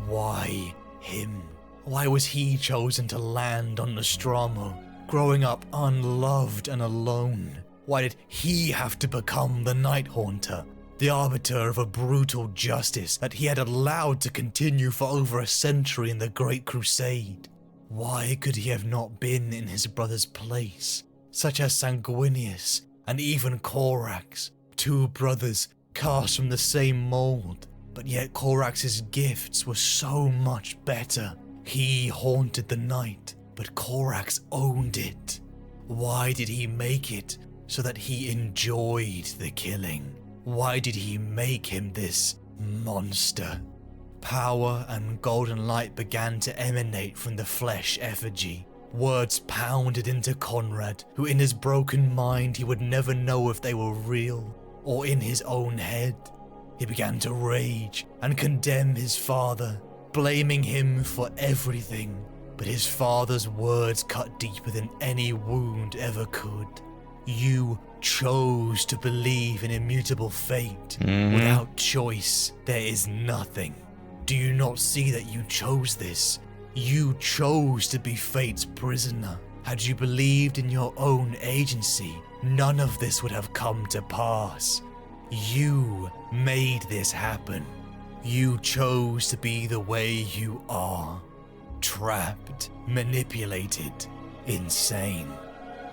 Why him? Why was he chosen to land on Nostromo, growing up unloved and alone? Why did he have to become the Night Haunter, the arbiter of a brutal justice that he had allowed to continue for over a century in the Great Crusade? Why could he have not been in his brother's place, such as Sanguinius and even Corax, 2 brothers cast from the same mold, but yet Corax's gifts were so much better. He haunted the night, but Corax owned it. Why did he make it so that he enjoyed the killing? Why did he make him this monster? Power and golden light began to emanate from the flesh effigy. Words pounded into Konrad, who in his broken mind he would never know if they were real or in his own head. He began to rage and condemn his father, blaming him for everything, but his father's words cut deeper than any wound ever could. You chose to believe in immutable fate. Without choice, there is nothing. Do you not see that you chose this? You chose to be fate's prisoner. Had you believed in your own agency, none of this would have come to pass. You made this happen. You chose to be the way you are. Trapped, manipulated, insane.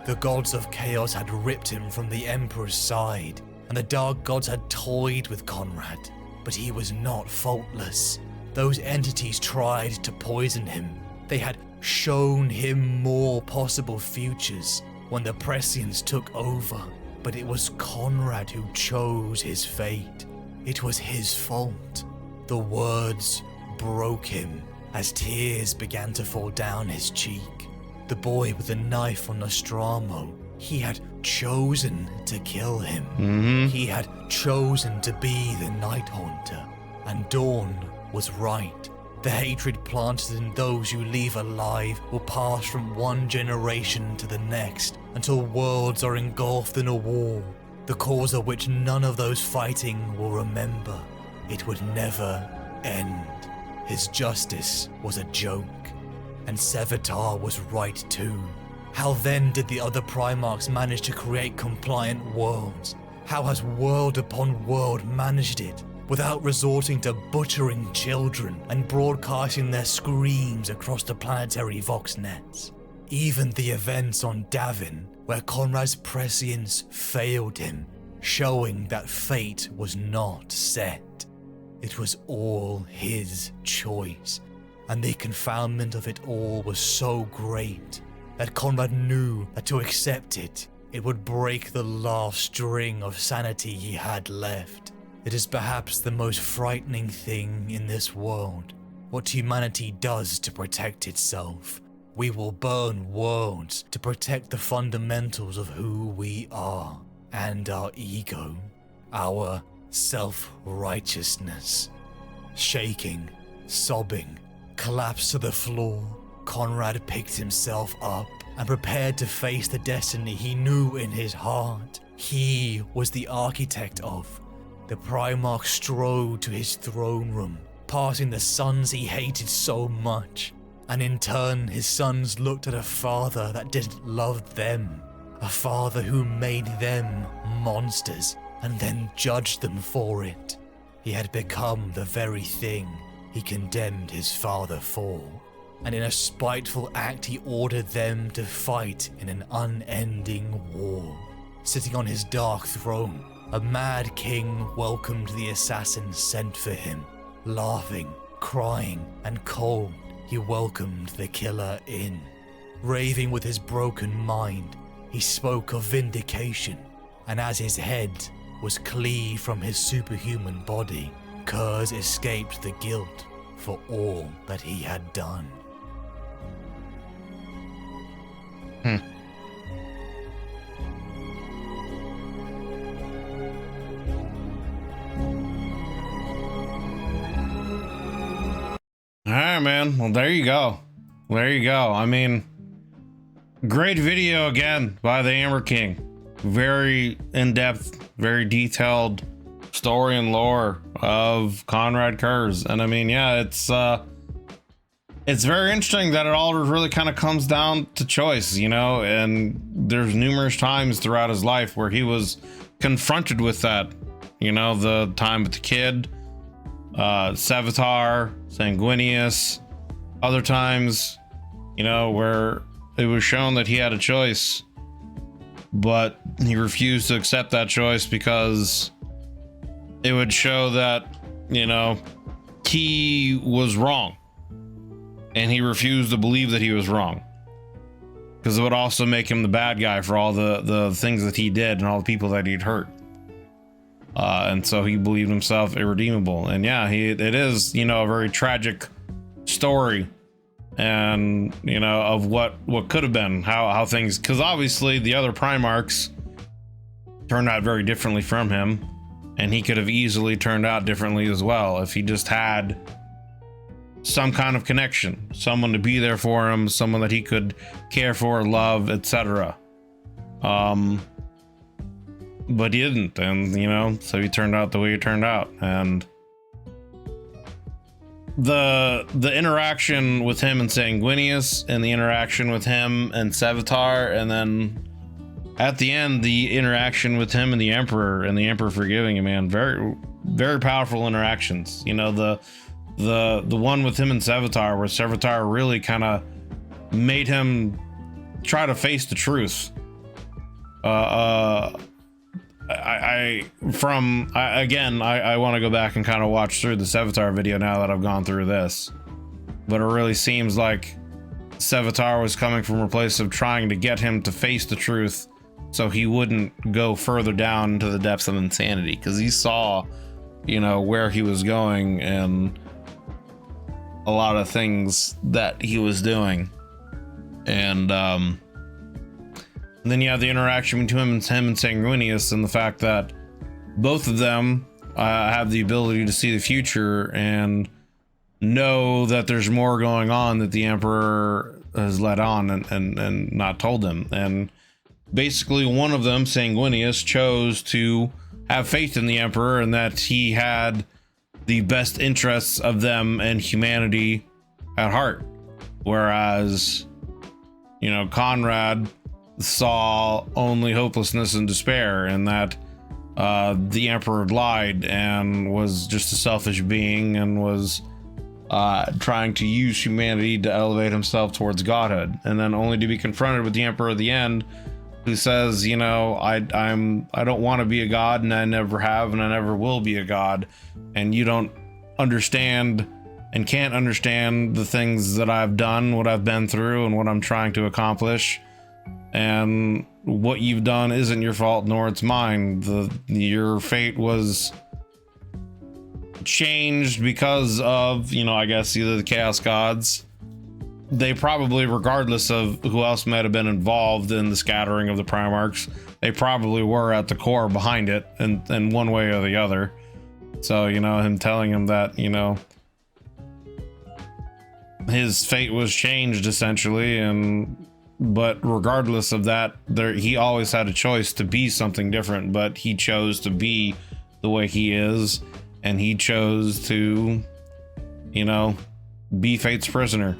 The gods of chaos had ripped him from the Emperor's side, and the dark gods had toyed with Konrad, but he was not faultless. Those entities tried to poison him. They had shown him more possible futures when the Prescience took over, but it was Konrad who chose his fate. It was his fault. The words broke him. as tears began to fall down his cheek. The boy with the knife on Nostramo, he had chosen to kill him. He had chosen to be the Night Haunter. And Dawn was right. The hatred planted in those you leave alive will pass from one generation to the next until worlds are engulfed in a war, the cause of which none of those fighting will remember. It would never end. His justice was a joke, and Sevatar was right too. How then did the other Primarchs manage to create compliant worlds? How has world upon world managed it without resorting to butchering children and broadcasting their screams across the planetary vox nets? Even the events on Davin, where Konrad's prescience failed him, showing that fate was not set. It was all his choice, and the confoundment of it all was so great that Konrad knew that to accept it, it would break the last string of sanity he had left. It is perhaps the most frightening thing in this world, what humanity does to protect itself. We will burn worlds to protect the fundamentals of who we are, and our ego, our self-righteousness. Shaking, sobbing, collapsed to the floor, Konrad picked himself up and prepared to face the destiny he knew in his heart he was the architect of. The Primarch strode to his throne room, passing the sons he hated so much, and in turn his sons looked at a father that didn't love them, a father who made them monsters and then judged them for it. He had become the very thing he condemned his father for, and in a spiteful act he ordered them to fight in an unending war. Sitting on his dark throne, a mad king welcomed the assassins sent for him. Laughing, crying, and cold, he welcomed the killer in. Raving with his broken mind, he spoke of vindication, and as his head was cleaved from his superhuman body, Curze escaped the guilt for all that he had done. All right, man. Well, there you go. There you go. I mean, great video again by the Amber King. Very in-depth, very detailed story and lore of Konrad Curze. And I mean, yeah, it's very interesting that it all really kind of comes down to choice, you know, and there's numerous times throughout his life where he was confronted with that, you know, the time with the kid, Sevatar, Sanguinius, other times, you know, where it was shown that he had a choice, but he refused to accept that choice because it would show that, you know, he was wrong, and he refused to believe that he was wrong, because it would also make him the bad guy for all the things that he did and all the people that he'd hurt. And so he believed himself irredeemable. And yeah, it is, you know, a very tragic story, and you know, of what could have been, how things, because obviously the other Primarchs turned out very differently from him, and he could have easily turned out differently as well if he just had some kind of connection, someone to be there for him, someone that he could care for, love, etc. But he didn't, and you know, so he turned out the way he turned out. And the interaction with him and Sanguinius, and the interaction with him and Sevatar, and then at the end the interaction with him and the Emperor forgiving him, man, very, very powerful interactions. You know, the one with him and Sevatar, where Sevatar really kind of made him try to face the truth. I want to go back and kind of watch through the Sevatar video now that I've gone through this, but it really seems like Sevatar was coming from a place of trying to get him to face the truth so he wouldn't go further down into the depths of insanity, because he saw, you know, where he was going, and a lot of things that he was doing. And then you have the interaction between him and Sanguinius, and the fact that both of them have the ability to see the future and know that there's more going on that the Emperor has let on and not told them. And basically one of them, Sanguinius, chose to have faith in the Emperor and that he had the best interests of them and humanity at heart. Whereas, you know, Konrad saw only hopelessness and despair, and that the Emperor lied and was just a selfish being and was trying to use humanity to elevate himself towards godhood, and then only to be confronted with the Emperor at the end, who says, you know, I don't want to be a god, and I never have, and I never will be a god, and you don't understand and can't understand the things that I've done, what I've been through, and what I'm trying to accomplish. And what you've done isn't your fault, nor it's mine. Your fate was changed because of, you know, I guess either the Chaos Gods. They probably, regardless of who else might have been involved in the scattering of the Primarchs, they probably were at the core behind it, in one way or the other. So, you know, him telling him that, you know, his fate was changed essentially, but regardless of that, he always had a choice to be something different, but he chose to be the way he is, and he chose to, you know, be fate's prisoner.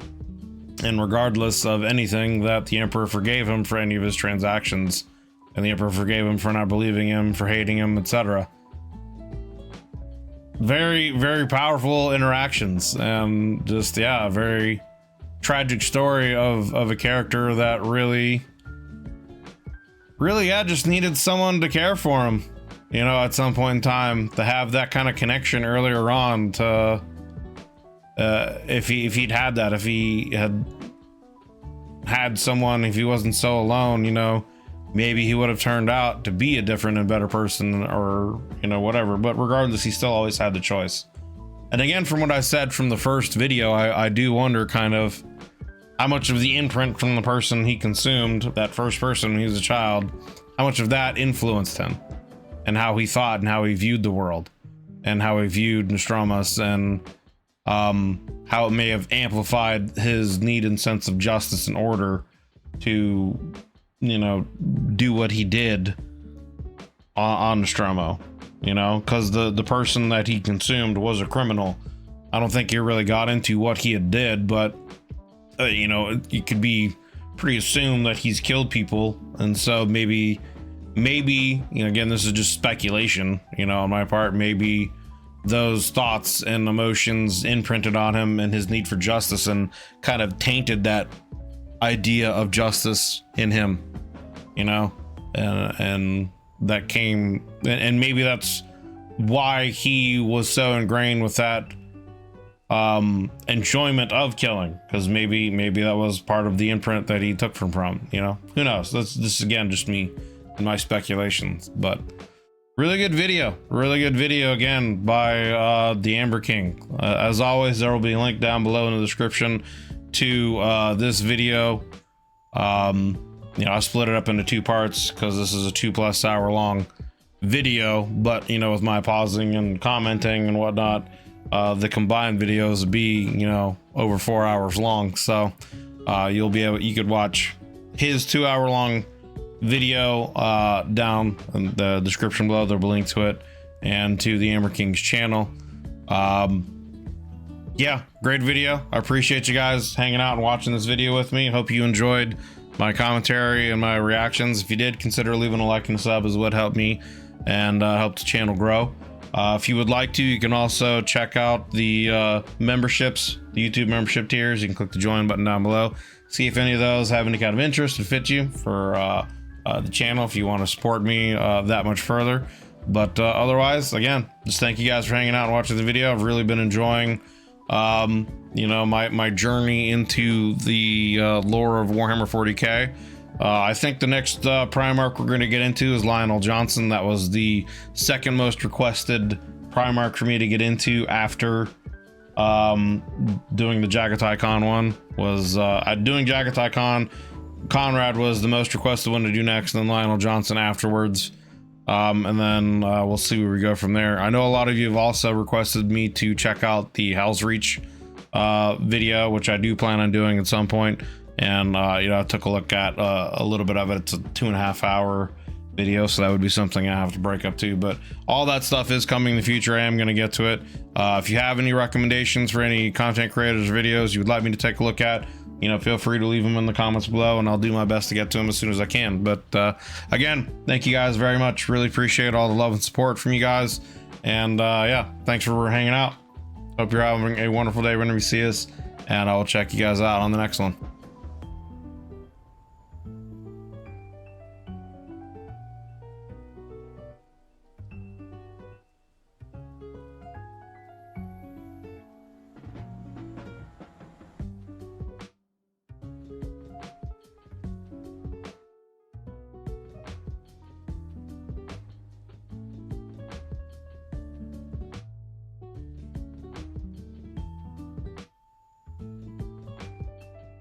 And regardless of anything, that the Emperor forgave him for any of his transactions, and the Emperor forgave him for not believing him, for hating him, etc. Very, very powerful interactions, and just, yeah, a very tragic story of a character that really, yeah, just needed someone to care for him, you know, at some point in time, to have that kind of connection earlier on, to if he'd had that, if he had someone, if he wasn't so alone, you know, maybe he would have turned out to be a different and better person, or, you know, whatever. But regardless, he still always had the choice. And again, from what I said from the first video, I do wonder kind of how much of the imprint from the person he consumed, that first person when he was a child, how much of that influenced him, and how he thought and how he viewed the world, and how he viewed Nostromus, and how it may have amplified his need and sense of justice and order to, you know, do what he did on Nostromo, you know, because the person that he consumed was a criminal. I don't think he really got into what he had did, but you know, it could be pretty assumed that he's killed people, and so maybe, you know, again, this is just speculation, you know, on my part, maybe those thoughts and emotions imprinted on him and his need for justice, and kind of tainted that idea of justice in him, you know, and that came, and maybe that's why he was so ingrained with that enjoyment of killing, because maybe that was part of the imprint that he took from, you know, who knows. This is again just me and my speculations, but really good video again by the Amber King. As always, there will be a link down below in the description to this video. You know, I split it up into two parts because this is a 2+ hour long video, but, you know, with my pausing and commenting and whatnot, the combined videos would be, you know, over 4 hours long. So you could watch his 2 hour long video down in the description below. There'll be a link to it and to the Amber King's channel. Yeah, great video. I appreciate you guys hanging out and watching this video with me. Hope you enjoyed my commentary and my reactions. If you did, consider leaving a like and a sub, as would help me and help the channel grow. If you would like to, you can also check out the memberships, the YouTube membership tiers. You can click the join button down below, see if any of those have any kind of interest and fit you for the channel, if you want to support me that much further. But otherwise, again, just thank you guys for hanging out and watching the video. I've really been enjoying you know, my journey into the lore of Warhammer 40K. I think the next Primarch we're going to get into is Lionel Johnson. That was the second most requested Primarch for me to get into after doing the Jaghatai Khan one. Was doing Jaghatai Khan. Konrad was the most requested one to do next, and then Lionel Johnson afterwards. And then we'll see where we go from there. I know a lot of you have also requested me to check out the Hell's Reach video, which I do plan on doing at some point. And you know, I took a look at a little bit of it. It's a 2.5 hour video, so that would be something I have to break up to. But all that stuff is coming in the future. I am going to get to it. If you have any recommendations for any content creators or videos you would like me to take a look at, you know, feel free to leave them in the comments below, and I'll do my best to get to them as soon as I can. But again, thank you guys very much. Really appreciate all the love and support from you guys. And yeah, thanks for hanging out. Hope you're having a wonderful day whenever you see us, and I will check you guys out on the next one.